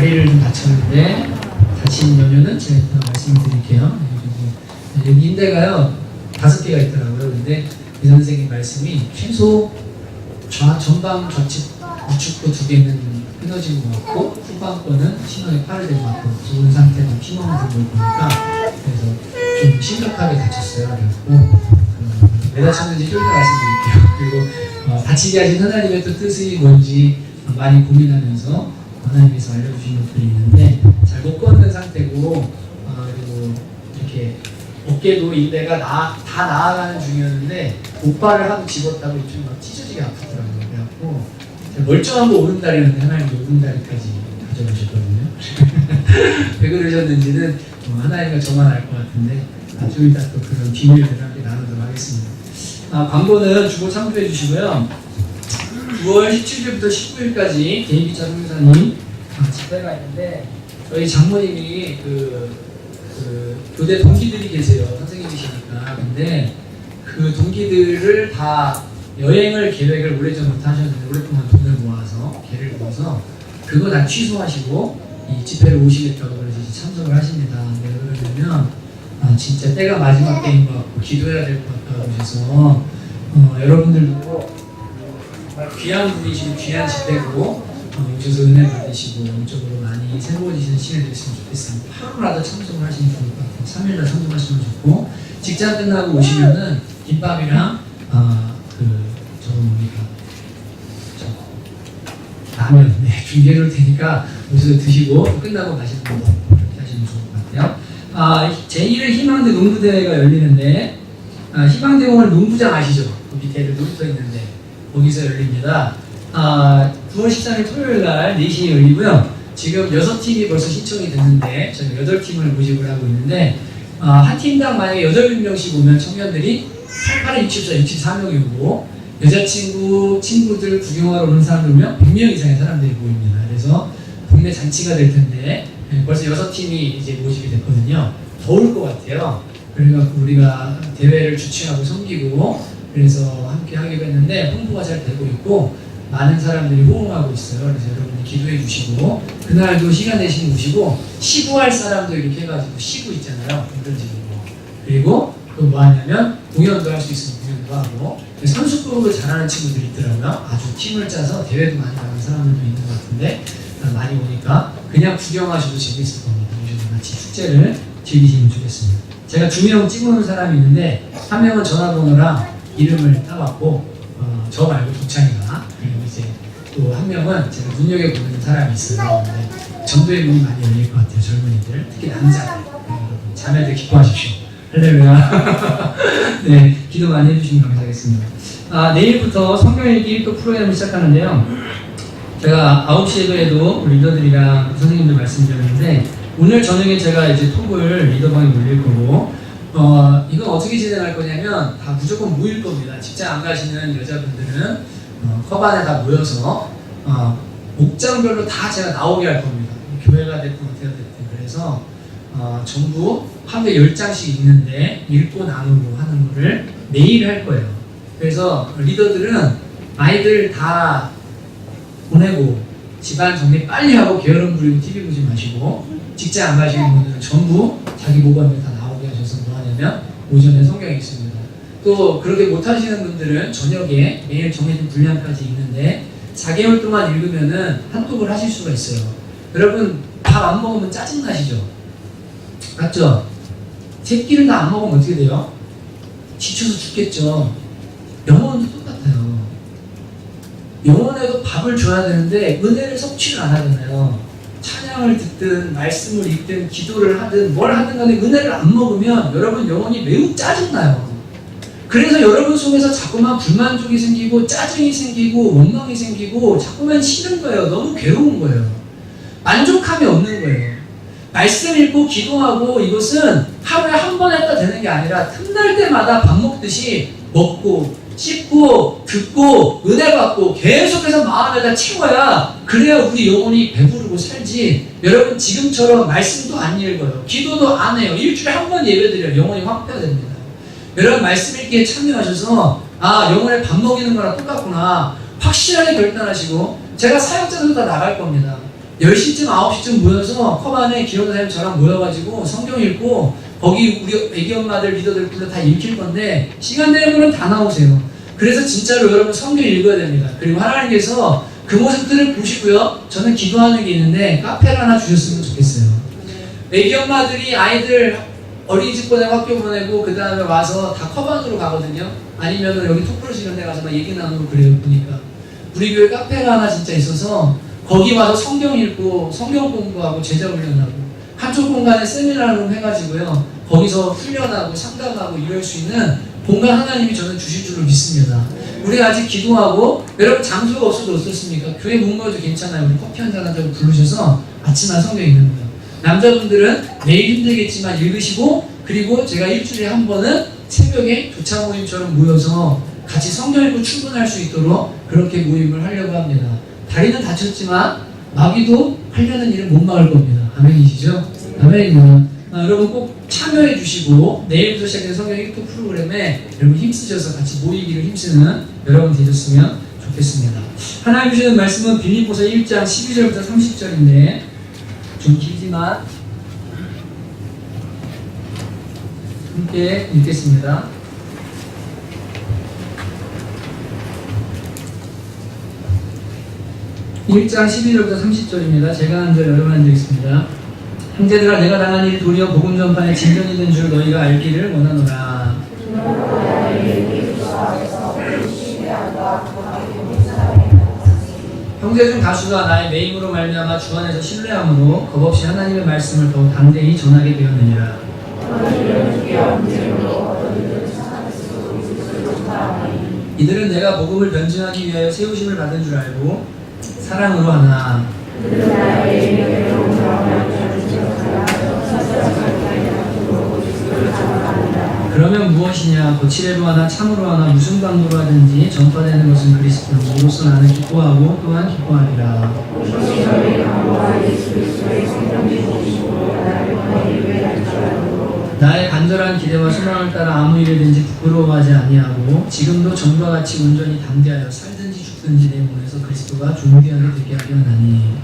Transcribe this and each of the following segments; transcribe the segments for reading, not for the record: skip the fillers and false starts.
다리를 좀 다쳤는데 다친 연유는 제가 이따 말씀드릴게요. 여기 인대가요 5개가 있더라고요. 근데 이 선생님 말씀이 최소 전방 좌측 우측도 2개는 끊어진 것 같고 후방 거는 신호에 파열된 것 같고 좋은 상태로 피멍을 들고 보니까 그래서 좀 심각하게 다쳤어요. 그래서 왜 다쳤는지 좀 더 말씀드릴게요. 그리고 다치게 하신 하나님의 또 뜻이 뭔지 많이 고민하면서 하나님께서 알려주신 것들이 있는데 잘 못 걷는 상태고 그리고 이렇게 어깨도 인대가 다 나아가는 중이었는데 옷발을 하고 집었다고 좀 막 찢어지게 아프더라고요. 그래갖고 멀쩡한 거 오른다리였는데 하나님이 오른다리까지 가져가셨거든요. 왜 그러셨는지는 하나님과 저만 알 것 같은데 좀 이따 또 그런 비밀들을 함께 나누도록 하겠습니다. 광고는 주고 참조해 주시고요. 9월 17일부터 19일까지 데이비차 선교사님 집회가 있는데 저희 장모님이 교대 동기들이 계세요. 선생님이시니까. 근데 그 동기들을 다 여행을 계획을 오래전부터 하셨는데 오랫동안 돈을 모아서 개를 모아서 그거 다 취소하시고 이 집회를 오시겠다고 그래서 이제 참석을 하십니다. 왜 그러냐면 진짜 때가 마지막 때인 것 같고 기도해야 될 것 같다고 하셔서 여러분들도 정말 귀한 분이시고 귀한 집회고 오셔서 은혜 받으시고 영적으로 많이 새로워지시는 시간이 됐으면 좋겠습니다. 하루라도 참석을 하시면 좋을 것 같아요. 3일날 참석하시면 좋고 직장 끝나고 오시면은 김밥이랑 라면 준비해 놓을 테니까 오셔서 드시고 끝나고 가시는 거 그렇게 하시면 좋을 것 같아요. 제1회 희망대 농구대회가 열리는데 희망대 공원 농구장 아시죠? 그 밑에 놀이터 있는데 거기서 열립니다. 9월 13일 토요일날 4시에 열리고요. 지금 6팀이 벌써 신청이 됐는데 저는 8팀을 모집을 하고 있는데 한 팀당 만약에 8명씩 오면 청년들이 88에 64명이고 여자친구, 친구들 구경하러 오는 사람들 오면 100명 이상의 사람들이 모입니다. 그래서 동네 잔치가 될 텐데 벌써 6팀이 이제 모집이 됐거든요. 더울 것 같아요. 그래갖고 우리가 대회를 주최하고 섬기고 그래서 함께 하기로 했는데 홍보가 잘 되고 있고 많은 사람들이 호응하고 있어요. 그래서 여러분들 기도해 주시고 그날도 시간 내시면 오시고 시구할 사람도 이렇게 해가지고 시구 있잖아요. 건전지고 그리고 또 뭐 하냐면 공연도 할 수 있으면 공연도 하고 선수급으로 잘하는 친구들이 있더라고요. 아주 팀을 짜서 대회도 많이 나가는 사람들도 있는 것 같은데 많이 오니까 그냥 구경하셔도 재밌을 겁니다. 오셔서 같이 축제를 즐기시면 좋겠습니다. 제가 2명 찍어놓은 사람이 있는데 한 명은 전화번호랑 이름을 따왔고 저 말고 도창이가 그리고 이제 또 한 명은 제가 눈여겨보는 사람이 있어요. 근데 전도의 문이 많이 열릴 것 같아요. 젊은이들 특히 남자들 자매들 기뻐하십시오. 할렐루야. 네, 기도 많이 해주시면 감사하겠습니다. 내일부터 성경 읽기 또 프로그램을 시작하는데요. 제가 9시 예배에도 리더들이랑 선생님들 말씀드렸는데 오늘 저녁에 제가 이제 톡을 리더방에 올릴 거고 이건 어떻게 진행할 거냐면 다 무조건 모일 겁니다. 직장 안 가시는 여자분들은 컵 안에 다 모여서 목장별로 다 제가 나오게 할 겁니다. 교회가 됐든 어떻게 됐든. 그래서 전부 하루에 10장씩 읽는데 읽고 나누고 하는 거를 매일 할 거예요. 그래서 리더들은 아이들 다 보내고 집안 정리 빨리 하고 게으름 부리고 TV 보지 마시고 직장 안 가시는 분들은 전부 자기 모범에 다 나오게 하셔서 뭐 하냐면 오전에 성경 읽습니다. 또 그렇게 못하시는 분들은 저녁에 매일 정해진 분량까지 읽는데 4개월 동안 읽으면은 한독을 하실 수가 있어요. 여러분 밥 안 먹으면 짜증나시죠? 맞죠? 새끼를 다 안 먹으면 어떻게 돼요? 지쳐서 죽겠죠. 영혼도 똑같아요. 영혼에도 밥을 줘야 되는데 은혜를 섭취를 안 하잖아요. 찬양을 듣든 말씀을 읽든 기도를 하든 뭘 하든 간에 은혜를 안 먹으면 여러분 영혼이 매우 짜증나요. 그래서 여러분 속에서 자꾸만 불만족이 생기고 짜증이 생기고 원망이 생기고 자꾸만 싫은 거예요. 너무 괴로운 거예요. 만족함이 없는 거예요. 말씀 읽고 기도하고 이것은 하루에 한 번 했다 되는 게 아니라 틈날 때마다 밥 먹듯이 먹고 씹고 듣고 은혜 받고 계속해서 마음에다 채워야 그래야 우리 영혼이 배부르고 살지. 여러분 지금처럼 말씀도 안 읽어요. 기도도 안 해요. 일주일에 한 번 예배드려요. 영혼이 확대됩니다. 여러분 말씀 읽기에 참여하셔서 영혼에 밥 먹이는 거랑 똑같구나 확실하게 결단하시고 제가 사역자들도 다 나갈 겁니다. 10시쯤 9시쯤 모여서 컵 안에 기록사님 저랑 모여가지고 성경 읽고 거기 우리 애기 엄마들 리더들 불러 다 읽힐 건데 시간 되면 다 나오세요. 그래서 진짜로 여러분 성경 읽어야 됩니다. 그리고 하나님께서 그 모습들을 보시고요. 저는 기도하는 게 있는데 카페를 하나 주셨으면 좋겠어요. 애기 엄마들이 아이들 어린이집 보내고 학교 보내고 그 다음에 와서 다 컵 안으로 가거든요. 아니면 여기 토크로스 이런 데 가서 막 얘기 나누고 그래요. 보니까 우리 교회 카페가 하나 진짜 있어서 거기 와서 성경 읽고 성경 공부하고 제자 훈련하고 한쪽 공간에 세미나를 해가지고요. 거기서 훈련하고 상담하고 이럴 수 있는 공간 하나님이 저는 주실 줄로 믿습니다. 우리가 아직 기도하고 여러분 장소가 없어도 어떻습니까? 교회 못 모여도 괜찮아요. 우리 커피 한잔 하자고 부르셔서 아침마다 성경 읽는 거예요. 남자분들은 매일 힘들겠지만 읽으시고 그리고 제가 일주일에 한 번은 새벽에 교차 모임처럼 모여서 같이 성경 읽고 출근할 수 있도록 그렇게 모임을 하려고 합니다. 다리는 다쳤지만 마귀도 하려는 일은 못 막을 겁니다. 아멘이시죠? 아멘입니다. 여러분 꼭 참여해 주시고 내일부터 시작된 성경 읽기 프로그램에 여러분 힘쓰셔서 같이 모이기를 힘쓰는 여러분 되셨으면 좋겠습니다. 하나님 주시는 말씀은 빌립보서 1장 12절부터 30절인데 좀 길지만 함께 읽겠습니다. 1장 12절부터 30절입니다. 제가 한 절 여러분 한 절 있습니다. 형제들아 내가 당한 일이 도리어 복음 전파에 진전이 된 줄 너희가 알기를 원하노라. 형제 중 다수가 나의 매임으로 말미암아 주 안에서 신뢰함으로 겁없이 하나님의 말씀을 더욱 담대히 전하게 되었느니라. 이들은 내가 복음을 변증하기 위하여 세우심을 받은 줄 알고 사랑으로 하나 그러면 무엇이냐 거칠애로 하나 참으로 하나 무슨 방도로 하든지 전파되는 것은 그리스도니 이로써 나는 기뻐하고 또한 기뻐하리라. 나의 간절한 기대와 소망을 따라 아무 일이든지 부끄러워하지 아니하고 지금도 전과 같이 온전히 담대하여 살든지 죽든지 내 몸에서 그리스도가 존귀하게 되게 하려 하나니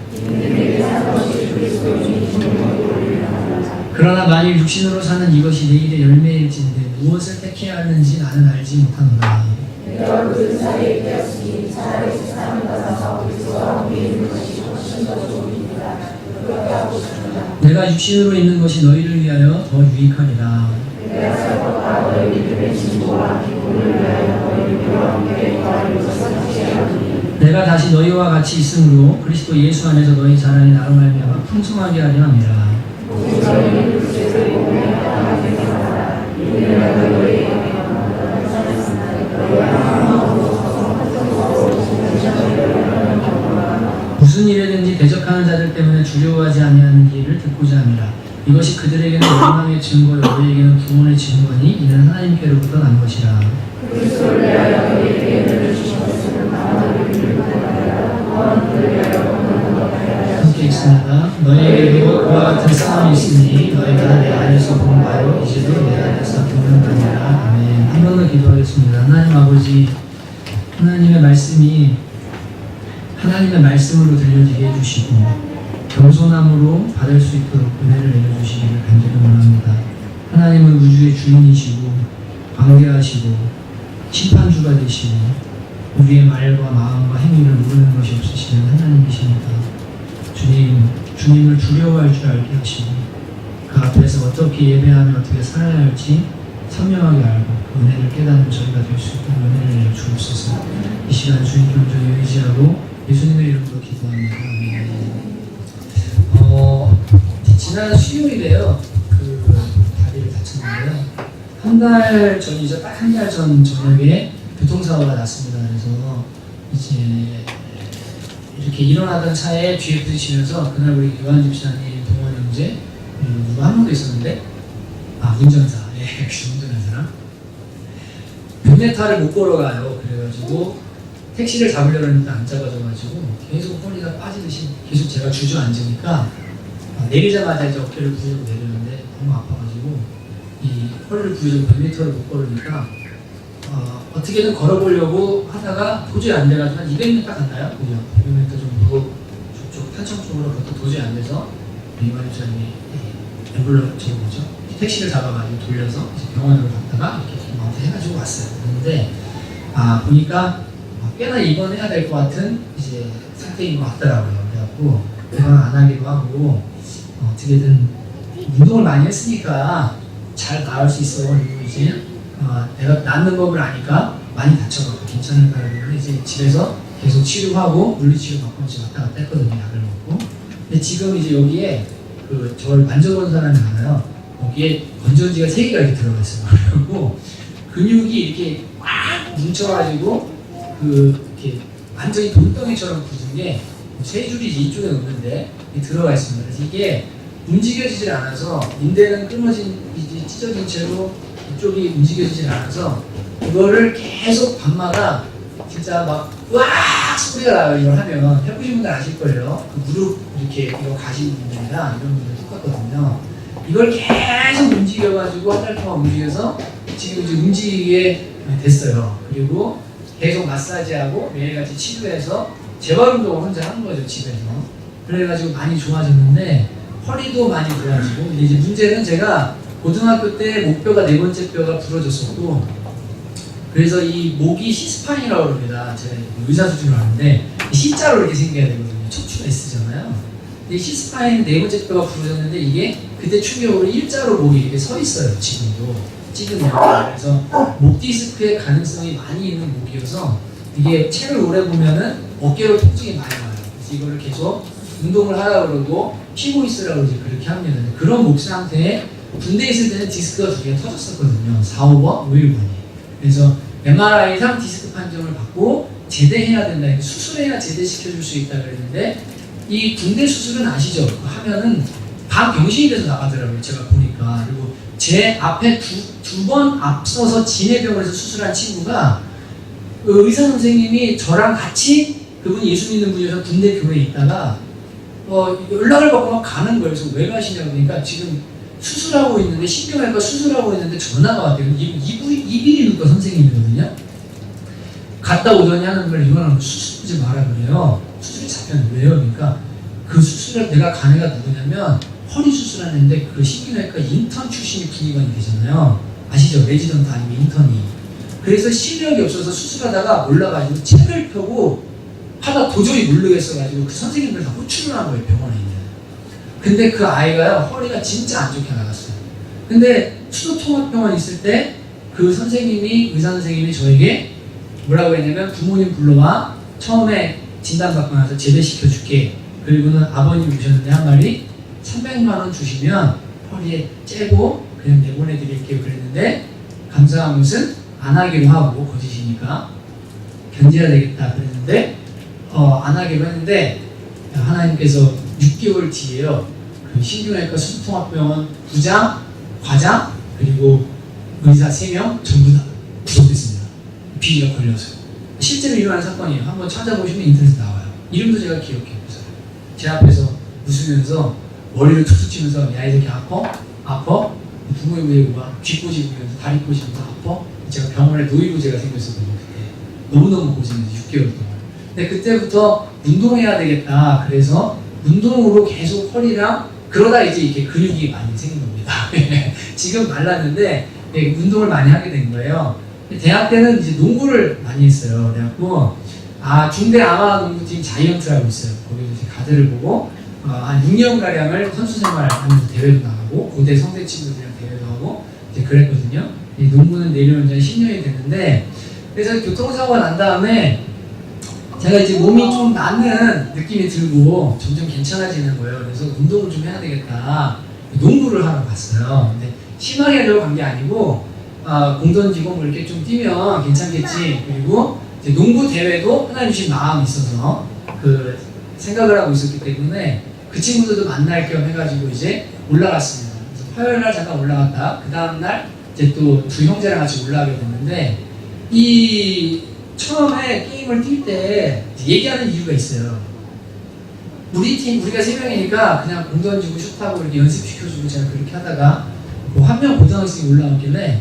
그러나 만일 육신으로 사는 이것이 내일의 열매일진데 무엇을 택해야 하는지 나는 알지 못하노라. 내가 육신으로 있는 것이 너희를 위하여 더 유익하리라. 내가 다시 너희와 같이 있으므로 그리스도 예수 안에서 너희 자랑이 나로 말미암아 풍성하게 하려 함이라. 무슨 일에든지 대적하는 자들 때문에 두려워하지 아니하는 일을 듣고자 합니다. 이것이 그들에게는 원망의 증거요 너희에게는 구원의 증거니 이는 하나님께로부터 난 것이라. 함께 읽습니다. 너희에게도 그와 같은 싸움이 있으니 너희가 내 안에서 본 바요 이제도 내 안에서 듣는 바니라. 아멘. 한 번 더 기도하겠습니다. 하나님 아버지, 하나님의 말씀이 하나님의 말씀으로 들려지게 해주시고 겸손함으로 받을 수 있도록 은혜를 내려주시기를 간절히 원합니다. 하나님은 우주의 주인이시고 관계하시고 심판주가 되시고 우리의 말과 마음과 행위를 모르는 것이 없으시는 하나님이십니다. 주님을 두려워할 줄 알게 하시고 그 앞에서 어떻게 예배하며 어떻게 살아야 할지 선명하게 알고 그 은혜를 깨닫는 저희가 될 수 있도록 은혜를 내려주옵소서. 이 시간 주님께 온전히 의지하고 예수님의 이름으로 기도합니다. 지난 수요일에요. 그 다리를 다쳤는데요. 한 달 전이죠. 딱 한 달 전 저녁에 교통사고가 났습니다. 그래서 이제 이렇게 일어나던 차에 뒤에 부딪히면서 그날 우리 요한 집사님, 동원 형제, 그리고 누가 한 명도 있었는데 운전사, 운전한 사람 100m를 못 걸어가요. 그래가지고 택시를 잡으려고 했는데 안 잡아줘가지고 계속 허리가 빠지듯이 계속 제가 주저앉으니까 내리자마자 이제 어깨를 부여고 내렸는데 너무 아파가지고 이 허리를 부여고 100m를 못 걸으니까 어떻게든 걸어보려고 하다가 도저히 안 돼가지고 한 200m 갔나요? 그죠? 200m 정도 저쪽 탄천 쪽으로 걷다 도저히 안 돼서 이만희 원장님이 앰뷸런스 저거 뭐죠? 택시를 잡아가지고 돌려서 이제 병원으로 갔다가 이렇게 엄마한테 해가지고 왔어요. 그런데 보니까 꽤나 입원해야 될 것 같은 이제 상태인 것 같더라고요. 그래갖고 입원 안 하기로 하고 어떻게든 운동을 많이 했으니까 잘 나을 수 있어. 그리고 이제 내가 낫는 법을 아니까 많이 다쳐갖고 괜찮을까 그러면 이제 집에서 계속 치료하고 물리치료 받고 왔다 갔다 했거든요. 약을 먹고. 근데 지금 이제 여기에 저를 만져본 사람이 많아요. 거기에 건전지가 3개가 이렇게 들어가 있어요. 그리고 근육이 이렇게 꽉 뭉쳐가지고 이렇게 완전히 돈덩이처럼 굳은 게 3줄이 이쪽에 놓는데 들어가 있습니다. 그래서 이게 움직여지질 않아서 인대는 찢어진 채로 이쪽이 움직여지질 않아서 이거를 계속 밤마다 진짜 막 으악 소리가 나요. 이걸 하면 해보신 분들 아실 거예요. 무릎 이렇게 이거 가시는 분들이랑 이런 분들 똑같거든요. 이걸 계속 움직여가지고 한 달 동안 움직여서 지금 이제 움직이게 됐어요. 그리고 계속 마사지하고 매일같이 치료해서 재활 운동을 혼자 하는 거죠, 집에서. 그래가지고 많이 좋아졌는데 허리도 많이 좋아지고. 근데 이제 문제는 제가 고등학교 때 목뼈가 4번째 뼈가 부러졌었고, 그래서 이 목이 C스파인이라고 합니다. 제가 의사 수준으로 하는데 C자로 이렇게 생겨야 되거든요. 척추가 S잖아요. 근데 C스파인 4번째 뼈가 부러졌는데 이게 그때 충격으로 일자로 목이 이렇게 서 있어요. 지금도 찌그면. 그래서 목 디스크의 가능성이 많이 있는 목이어서 이게 책을 오래 보면은 어깨로 통증이 많이 나요. 그래서 이거를 계속 운동을 하라고 그러고 쉬고 있으라고 이제 그렇게 합니다. 그런 목 상태에 군대에 있을 때는 디스크가 2개가 터졌었거든요. 4, 5번, 5일번이. 그래서 MRI상 디스크 판정을 받고 제대해야 된다. 수술해야 제대시켜줄 수 있다 그랬는데 이 군대 수술은 아시죠? 하면은 반병신이 돼서 나가더라고요. 제가 보니까. 그리고 제 앞에 두 번 앞서서 진해병원에서 수술한 친구가 의사 선생님이 저랑 같이 그분이 예수 믿는 분이어서 군대 교회에 있다가 연락을 받고 막 가는 거예요. 그래서 왜 가시냐고 그러니까 지금 수술하고 있는데 신경외과 수술하고 있는데 전화가 왔대요. 이비인후과 선생님이거든요. 갔다 오더니 하는 걸 이거는 수술하지 마라 그래요. 수술이 잡혔는데 왜요? 그러니까 그 수술을 내가 간 애가 누구냐면 허리 수술하는데 그 신경외과 인턴 출신이 군의관이 되잖아요. 아시죠? 레지던트 아니면 인턴이. 그래서 실력이 없어서 수술하다가 올라가지고 책을 펴고 하다 도저히 모르겠어가지고 그 선생님들 다 호출을 한 거예요. 병원에 있는. 근데 그 아이가요 허리가 진짜 안 좋게 나갔어요. 근데 수도통합병원 있을 때 그 선생님이 의사 선생님이 저에게 뭐라고 했냐면 부모님 불러와 처음에 진단받고 나서 제대시켜줄게. 그리고는 아버님 오셨는데 한 말이 300만 원 주시면 허리에 째고 그냥 내보내드릴게요 그랬는데 감사한 것은 안 하기로 하고 거짓이니까 견뎌야 되겠다 그랬는데 안 하기로 했는데 하나님께서 6개월 뒤에요 그 신경외과 수도통합병원 부장, 과장 그리고 의사 3명 전부 다 구속됐습니다. 비리가 걸려서요. 실제로 일어난 사건이에요. 한번 찾아보시면 인터넷에 나와요. 이름도 제가 기억해요. 제 앞에서 웃으면서 머리를 툭툭 치면서 야 이 새끼 아파? 아파? 부모님 왜 와? 귀 꼬집으면서 다리 꼬집으면서 아파? 제가 병원에 노이로제가 생겼었거든요. 그때 너무너무 고생해서 6개월 동안. 근데 그때부터 운동해야 되겠다. 그래서 운동으로 계속 허리랑 그러다 이제 이렇게 근육이 많이 생긴 겁니다. 지금 말랐는데 운동을 많이 하게 된 거예요. 대학 때는 이제 농구를 많이 했어요. 그래갖고 중대 아마 농구팀 자이언트라고 있어요. 거기서 이제 가드를 보고 한 6년가량을 선수 생활하면서 대회도 나가고 고대 성대 친구들이랑 대회도 하고 이제 그랬거든요. 이 농구는 내려온 지 10년이 됐는데 그래서 교통사고가 난 다음에 제가 이제 몸이 좀 나는 느낌이 들고 점점 괜찮아지는 거예요. 그래서 운동을 좀 해야 되겠다. 농구를 하러 갔어요. 근데 심하게 하려고 간 게 아니고 공 던지고 뭐 이렇게 좀 뛰면 괜찮겠지. 그리고 이제 농구 대회도 하나님 주신 마음이 있어서 그 생각을 하고 있었기 때문에 그 친구들도 만날 겸 해가지고 이제 올라갔습니다. 그래서 화요일 날 잠깐 올라갔다 그 다음날 이제 또 두 형제랑 같이 올라가게 됐는데 이 처음에 게임을 뛸 때 얘기하는 이유가 있어요. 우리 팀 우리가 3명이니까 그냥 공 던지고 슛하고 이렇게 연습시켜주고 제가 그렇게 하다가 한 명 고등학생이 올라왔길래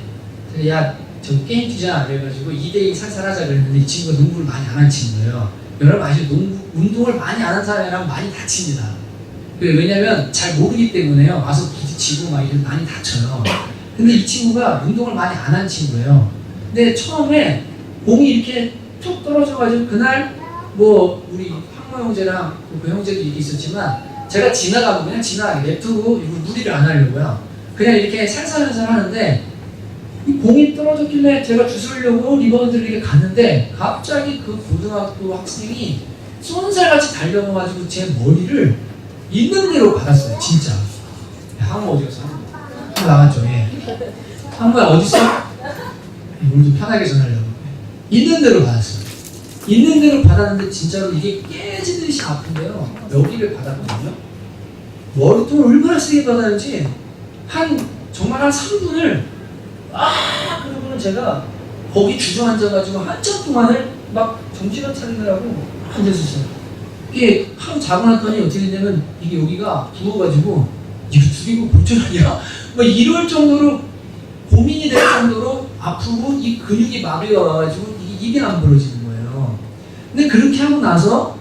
야 저 게임 뛰자 그래가지고 2대2 살살 하자 그랬는데 이 친구가 농구를 많이 안 한 친구예요. 여러분 아시죠? 운동을 많이 안 한 사람이랑 많이 다칩니다. 왜냐면 잘 모르기 때문에요. 와서 부딪히고 막 이렇게 많이 다쳐요. 근데 이 친구가 운동을 많이 안 한 친구예요. 근데 처음에 공이 이렇게 툭 떨어져가지고 그날 뭐 우리 황모 형제랑 그 형제도 이렇게 있었지만 제가 지나가면 그냥 지나가게 냅두고 무리를 안 하려고요. 그냥 이렇게 살살살살 하는데 이 공이 떨어졌길래 제가 주스려고 리바운드를 이렇게 갔는데 갑자기 그 고등학교 학생이 쏜살같이 달려와가지고 제 머리를 있는 대로 받았어요. 진짜. 항모 어디 갔어? 항모 나갔죠. 예. 항모야 어디 있어? 오늘 좀 편하게 전하려고. 있는 대로 받았어요. 있는 대로 받았는데 진짜로 이게 깨지듯이 아픈데요. 여기를 받았거든요. 머리통을 얼마나 세게 받았는지 정말 한 3분을 그러고는 제가 거기 주저앉아가지고 한참 동안을 막 정신을 차리느라고 앉았었어요. 이게 하루 자고 났더니 어떻게 됐냐면 이게 여기가 부어가지고 이거 죽이고 볼줄 아니야? 막 이럴 정도로 고민이 될 정도로 아프고 이 근육이 마비가 와가지고 이게 입이 안 벌어지는 거예요. 근데 그렇게 하고 나서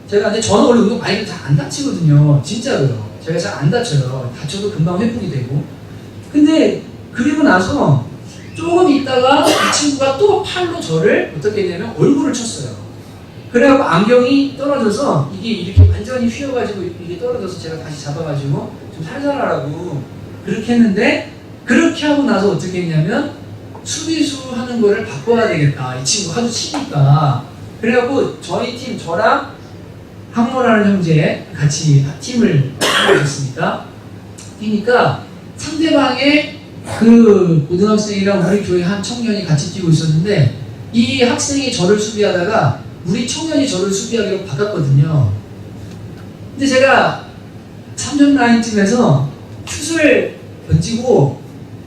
저는 원래 운동 많이 잘 안 다치거든요. 진짜로요. 제가 잘 안 다쳐요. 다쳐도 금방 회복이 되고. 근데 그리고 나서 조금 있다가 이 친구가 또 팔로 저를 어떻게 했냐면 얼굴을 쳤어요. 그래갖고 안경이 떨어져서 이게 이렇게 완전히 휘어가지고 이게 떨어져서 제가 다시 잡아가지고 좀 살살하라고 그렇게 했는데 그렇게 하고 나서 어떻게 했냐면 수비수 하는 거를 바꿔야 되겠다. 이 친구 하도 치니까. 그래갖고 저희 팀, 저랑 항모라는 형제 같이 팀을 만들었습니다. 뛰니까 상대방의 그 고등학생이랑 우리 교회 한 청년이 같이 뛰고 있었는데 이 학생이 저를 수비하다가 우리 청년이 저를 수비하기로 바꿨거든요. 근데 제가 3점 라인쯤에서 슛을 던지고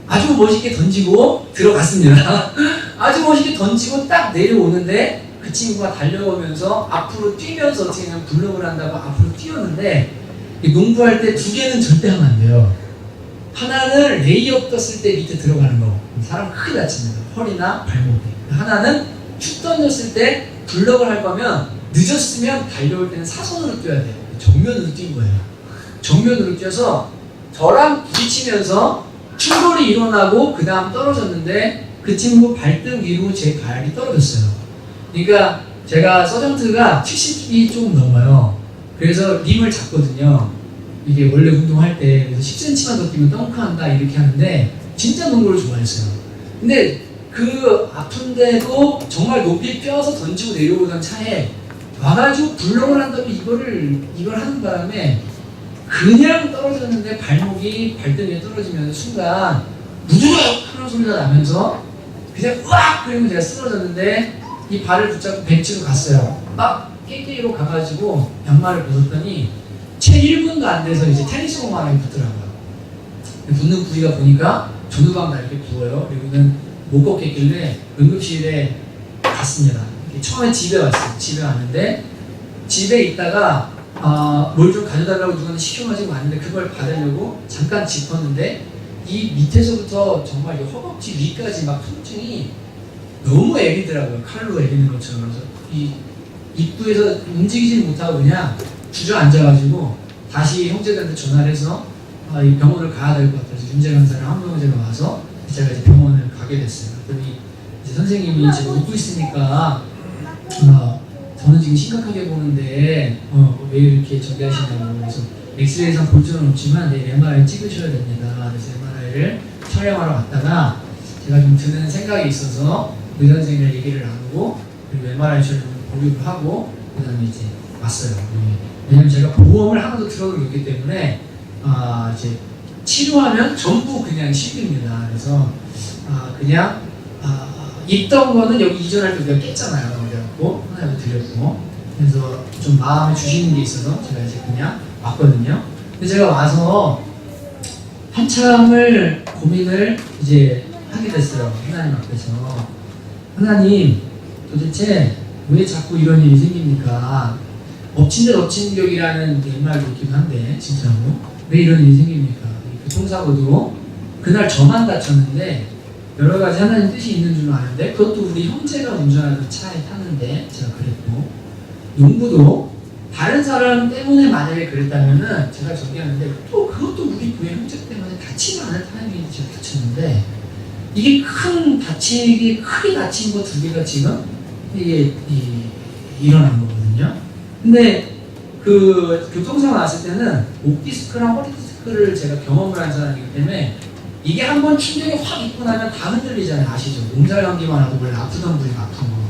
아주 멋있게 던지고 들어갔습니다. 아주 멋있게 던지고 딱 내려오는데 그 친구가 달려오면서 앞으로 뛰면서 어떻게 그냥 블록을 한다고 앞으로 뛰었는데 농구할 때 두 개는 절대 하면 안 돼요. 하나는 레이업 떴을 때 밑에 들어가는 거. 사람 크게 다칩니다. 허리나 발목에. 하나는 슛 던졌을 때 블록을 할 거면 늦었으면 달려올 때는 사선으로 뛰어야 돼요. 정면으로 뛴 거예요. 정면으로 뛰어서 저랑 부딪히면서 충돌이 일어나고 그 다음 떨어졌는데 그 친구 발등 위로 제 발이 떨어졌어요. 그러니까 제가 서전트가 70이 조금 넘어요. 그래서 림을 잡거든요. 이게 원래 운동할 때 10cm만 더 뛰면 덩크한다 이렇게 하는데 진짜 농구를 좋아했어요. 근데 그 아픈데도 정말 높이 뛰어서 던지고 내려오던 차에 와가지고 블록을 한다고 이걸 하는 바람에 그냥 떨어졌는데 발목이 발등에 떨어지면서 순간 무드럭 하는 소리가 나면서 그냥 으악! 그리고 제가 쓰러졌는데 이 발을 붙잡고 벤치로 갔어요. 막 깨끼로 가가지고 양말을 벗었더니 채 1분도 안 돼서 이제 테니스 공 하나 붙더라고요. 붙는 부위가 보니까 전후방 다 이렇게 부어요. 그리고는 못 걷겠길래 응급실에 갔습니다. 처음에 집에 왔어요. 집에 왔는데 집에 있다가 뭘 좀 가져달라고 누구한테 시켜가지고 왔는데 그걸 받으려고 잠깐 짚었는데 이 밑에서부터 정말 이 허벅지 위까지 막 통증이 너무 애리더라고요. 칼로 애리는 것처럼. 그래서 이 입구에서 움직이지 못하고 그냥 주저앉아가지고 다시 형제들한테 전화를 해서 이 병원을 가야 될 것 같아서 윤재 강사랑 한국 형제가 와서 제가 이제 병원을 가게 됐어요. 그랬더니 이제 선생님이 지금 웃고 있으니까 저는 지금 심각하게 보는데 왜 이렇게 저기 하시냐고. 그래서 엑스레이상 볼 줄은 없지만 내일 MRI 찍으셔야 됩니다. 그래서 MRI를 촬영하러 갔다가 제가 좀 드는 생각이 있어서 의사 선생님이랑 얘기를 나누고 그리고 MRI 촬영을 보류를 하고 그 다음에 이제 왔어요. 왜냐면 제가 보험을 하나도 들어오기 없기 때문에 이제 치료하면 전부 그냥 실비입니다. 그래서 그냥 있던 거는 여기 이전할 때 우리가 깼잖아요. 그래갖고 하나도 드렸고 그래서 좀 마음에 주시는 게 있어서 제가 이제 그냥 왔거든요. 근데 제가 와서 한참을 고민을 이제 하게 됐어요. 하나님 앞에서. 하나님, 도대체 왜 자꾸 이런 일이 생깁니까? 엎친 데 덮친 격이라는 옛말도 있기도 한데 진짜로 왜 이런 일이 생깁니까? 교통사고도 그날 저만 다쳤는데 여러 가지 하나님 뜻이 있는 줄은 아는데 그것도 우리 형제가 운전하던 차에 탔는데 제가 그랬고 농구도 다른 사람 때문에 만약에 그랬다면은 제가 정리하는데 또 그것도 우리 교회 형제 때문에 다치지 않을 타이밍에 제가 다쳤는데 이게 크게 다친 거 두 개가 지금 이게 일어난 거거든요. 근데 그 교통사고 났을 때는 목 디스크랑 허리 디스크를 제가 경험을 한 사람이기 때문에 이게 한번 충격이 확 있고 나면 다 흔들리잖아요. 아시죠? 몸살 감기만 하도 원래 아프던 분이 아픈 거.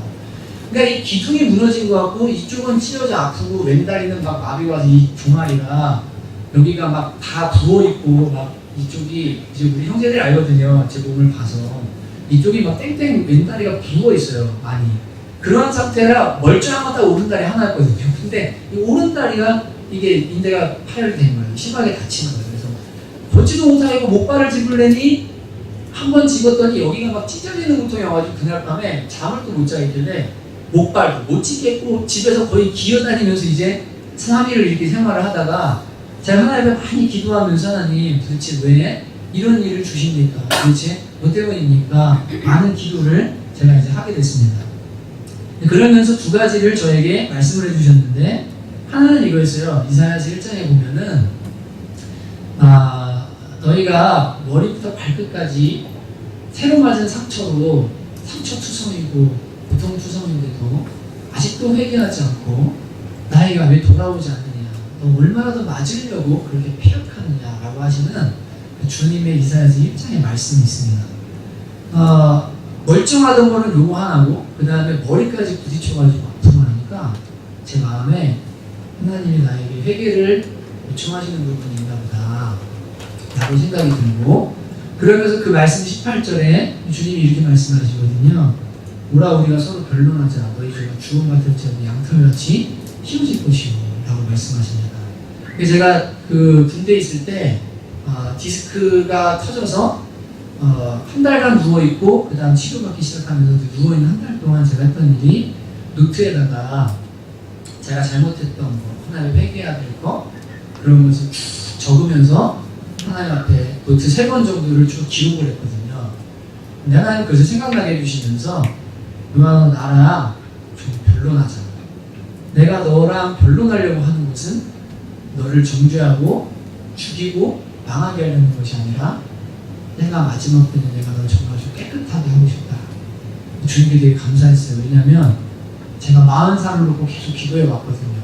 그러니까 이 기둥이 무너진 것 같고 이쪽은 찢어져 아프고 왼다리는 막 마비가 와서 이 종아리가 여기가 막 다 부어있고 막 이쪽이 이제 우리 형제들이 알거든요. 제 몸을 봐서 이쪽이 막 땡땡 왼다리가 부어있어요. 많이. 그런 상태라 멀쩡한 건 다 오른다리 하나였거든요. 근데 이 오른다리가 이게 인대가 파열된 거예요. 심하게 다치는 거예요. 그래서 걷지도 못하고 목발을 집으려니 한 번 집었더니 여기가 막 찢어지는 고통이 와가지고 그날 밤에 잠을 또 못 자겠길래 목발도 못 찢겠고 집에서 거의 기어다니면서 이제 3일을 이렇게 생활을 하다가 제가 하나님께 많이 기도하면서 하나님 도대체 왜 이런 일을 주십니까? 도대체 뭐 때문입니까? 많은 기도를 제가 이제 하게 됐습니다. 그러면서 두 가지를 저에게 말씀을 해주셨는데 하나는 이거였어요. 이사야서 1장에 보면은 너희가 머리부터 발끝까지 새로 맞은 상처로 상처투성이고 고통투성인데도 아직도 회개하지 않고 나이가 왜 돌아오지 않느냐, 너 얼마나 더 맞으려고 그렇게 피력하느냐라고 하시는 주님의 이사야서 1장의 말씀이 있습니다. 멀쩡하던 거는 요거 하나고 그 다음에 머리까지 부딪혀가지고 아프고 나니까 제 마음에 하나님이 나에게 회개를 요청하시는 부분이 있나 보다 라고 생각이 들고, 그러면서 그 말씀 18절에 주님이 이렇게 말씀하시거든요. 오라 우리가 서로 변론하자. 너희 조가 주홍 같을지 양털같이 희우질 것이오 라고 말씀하십니다. 제가 그 군대에 있을 때 디스크가 터져서 한 달간 누워있고 그 다음 치료받기 시작하면서 누워있는 한 달 동안 제가 했던 일이 노트에다가 제가 잘못했던 거, 하나님 회개해야 될 거 그런 것을 쭉 적으면서 하나님 앞에 노트 3번 정도를 쭉 기록을 했거든요. 근데 하나님 그것을 생각나게 해주시면서 누나 나랑 좀 변론하자. 내가 너랑 변론하려고 하는 것은 너를 정죄하고 죽이고 망하게 하려는 것이 아니라 내가 마지막 때는 내가 널 정말 좀 깨끗하게 하고 싶다. 주님께 되게 감사했어요. 왜냐하면 제가 40살을 놓고 계속 기도해 왔거든요.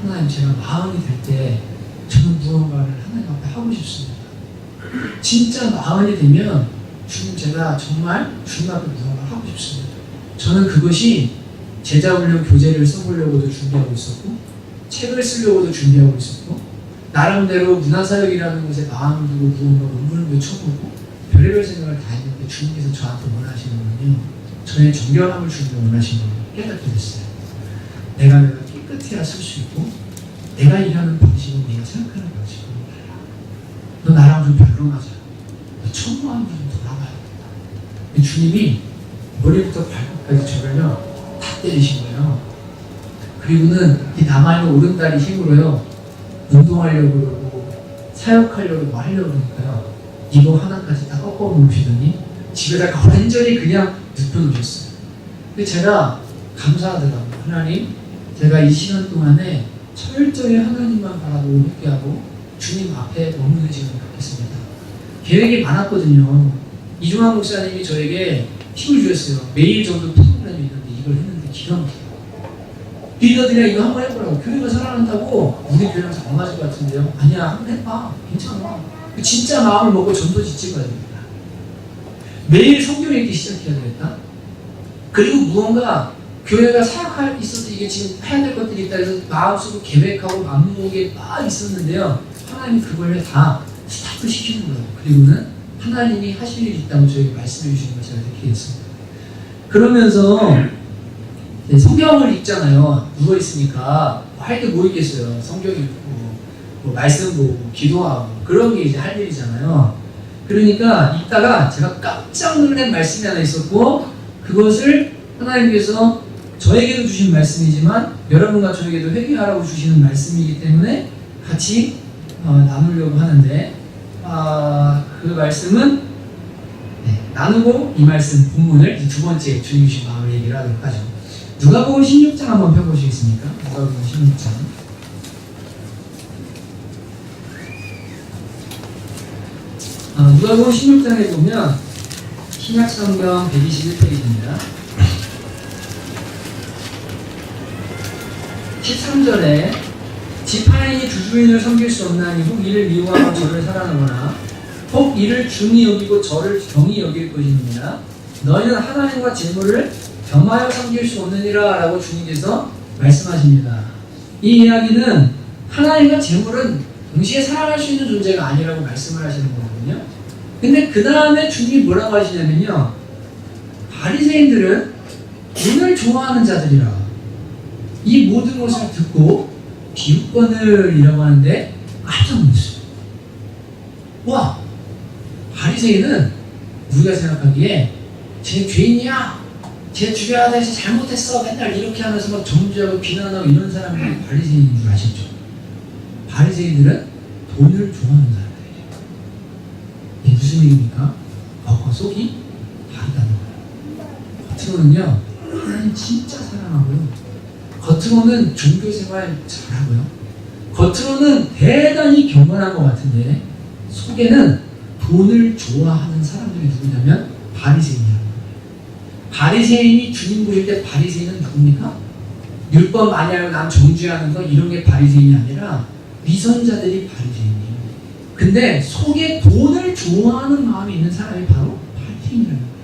하나님 제가 40이 될 때 저는 무언가를 하나님 앞에 하고 싶습니다. 진짜 40이 되면 주님 제가 정말 주님 앞에 무언가를 하고 싶습니다. 저는 그것이 제자훈련 교재를 써보려고도 준비하고 있었고 책을 쓰려고도 준비하고 있었고 나름대로 문화사역이라는 곳에 마음을 두고 무언가 논문을 쳐보고 별의별 생각을 다 했는데 주님께서 저한테 원하시는 건요, 저의 정결함을 주님께 원하시는 걸 깨닫게 됐어요. 내가 깨끗해야 쓸 수 있고 내가 일하는 방식은 내가 생각하는 방식은 달라. 너 나랑 좀 변론하자. 너 청구하는 좀 돌아가야겠다. 주님이 머리부터 발끝까지 저를요 다 때리신 거예요. 그리고는 이 남아있는 오른다리 힘으로요 운동하려고 그러고 사역하려고 뭐 하려고 그러니까요 이거 하나까지 다 꺾어 놓으시더니 집에다가 완전히 그냥 눕혀놓으셨어요. 근데 제가 감사하더라고요. 하나님, 제가 이 시간 동안에 철저히 하나님만 바라보고 회개하고 주님 앞에 머무는 시간을 갖겠습니다. 계획이 많았거든요. 이종환 목사님이 저에게 팁을 주셨어요. 매일 정도 프로그램이 있는데 이걸 했는데 기가 막혀요. 리더들이랑 이거 한번 해보라고. 교회가 살아난다고 우리 교회랑 잘 안 맞을 것 같은데요. 아니야, 한번 해봐. 괜찮아. 진짜 마음을 먹고 전도지 찍어야 됩니다. 매일 성경 읽기 시작해야 되겠다. 그리고 무언가 교회가 사역할 있어서 이게 지금 해야 될 것들이 있다 해서 마음속으로 계획하고 마음먹에 막 있었는데요. 하나님이 그걸 다 스타트 시키는 거예요. 그리고는 하나님이 하실 일이 있다고 저에게 말씀해 주시는 걸 제가 느끼게 됐습니다. 그러면서 성경을 읽잖아요. 누워있으니까 할 게 뭐 있겠어요. 성경 읽고 뭐 말씀 보고 기도하고 그런 게 이제 할 일이잖아요. 그러니까 읽다가 제가 깜짝 놀란 말씀이 하나 있었고 그것을 하나님께서 저에게도 주신 말씀이지만 여러분과 저에게도 회개하라고 주시는 말씀이기 때문에 같이 나누려고 하는데 그 말씀은 나누고 이 말씀 본문을 두 번째 주님 주신 마음을 얘기를 하도록 하죠. 누가복음 16장 한번 펴보시겠습니까? 누가복음 16장. 누가복음 16장에 보면 신약성경 121페이지입니다. 13절에 지파인이 두 주인을 섬길 수 없나니 혹 이를 미워하고 저를 사랑하거나 혹 이를 중히 여기고 저를 경히 여길 것입니다. 너희는 하나님과 재물을 겸하여 섬길 수 없느니라 라고 주님께서 말씀하십니다. 이 이야기는 하나님과 재물은 동시에 사랑할 수 있는 존재가 아니라고 말씀을 하시는 거거든요. 근데 그 다음에 주님이 뭐라고 하시냐면요, 바리새인들은 돈을 좋아하는 자들이라. 이 모든 것을 듣고 비웃거늘이라고 하는데 깜짝 놀랐어요. 와, 바리새인은 우리가 생각하기에 쟤 죄인이야, 쟤 죽여야 돼, 쟤 잘못했어, 맨날 이렇게 하면서 막 정죄하고 비난하고 이런 사람들이 바리새인인 줄 아시죠? 바리새인들은 돈을 좋아하는 사람들이에요. 이게 무슨 얘기입니까? 겉과 속이 다르다는 거예요. 겉으로는요, 하나님 진짜 사랑하고요, 겉으로는 종교생활 잘하고요, 겉으로는 대단히 경건한 것 같은데 속에는 돈을 좋아하는 사람들이 누구냐면 바리새인이라는 거예요. 바리새인이 주님 보실 때 바리새인은 누굽니까? 율법 많이 알고 남 정죄하는 거 이런 게 바리새인이 아니라 위선자들이 바리새인이에요. 근데 속에 돈을 좋아하는 마음이 있는 사람이 바로 바리새인이라는 거예요.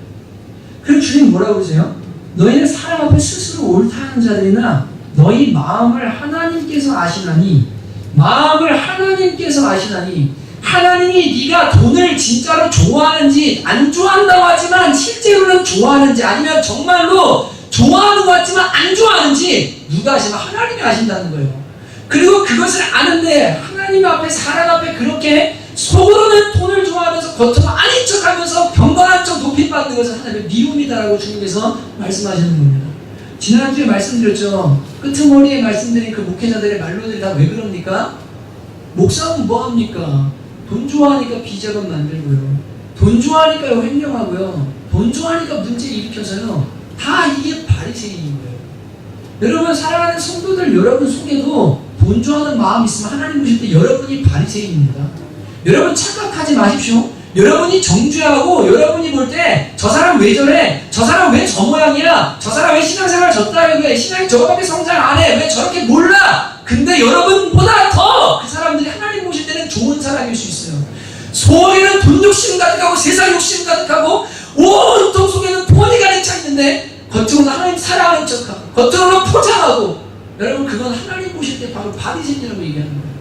그럼 주님 뭐라고 그러세요? 너희는 사람 앞에 스스로 옳다는 자들이나 너희 마음을 하나님께서 아시나니, 마음을 하나님께서 아시나니, 하나님이 네가 돈을 진짜로 좋아하는지 안 좋아한다고 하지만 실제로는 좋아하는지, 아니면 정말로 좋아하는 것 같지만 안 좋아하는지 누가 아시면 하나님이 아신다는 거예요. 그리고 그것을 아는데 하나님 앞에, 사람 앞에 그렇게 속으로는 돈을 좋아하면서 겉으로 아닌 척하면서 경건한 척 높임받는 것은 하나님의 미움이다라고 주님께서 말씀하시는 겁니다. 지난주에 말씀드렸죠. 끄트머리에 말씀드린 그 목회자들의 말로들이 다 왜 그럽니까? 목사는 뭐합니까? 돈 좋아하니까 비자금 만들고요, 돈 좋아하니까 횡령하고요, 돈 좋아하니까 문제 일으켜서요. 다 이게 바리새인인 거예요. 여러분, 사랑하는 성도들, 여러분 속에도 돈 좋아하는 마음이 있으면 하나님 보실 때 여러분이 바리새인입니다. 여러분 착각하지 마십시오. 여러분이 정죄하고 여러분이 볼 때 저 사람 왜 저래? 저 사람 왜 저 모양이야? 저 사람 왜 신앙생활 저따위 해? 신앙이 저거밖에 성장 안 해? 왜 저렇게 몰라? 근데 여러분보다 더 그 사람들이 하나님 보실 때는 좋은 사람일 수 있어요. 속에는 돈 욕심 가득하고 세상 욕심 가득하고 온통 속에는 돈이 가득 차 있는데 겉으로는 하나님 사랑하는 척하고 겉으로는 포장하고, 여러분 그건 하나님 보실 때 바로 바리새인이라고 얘기하는 거예요.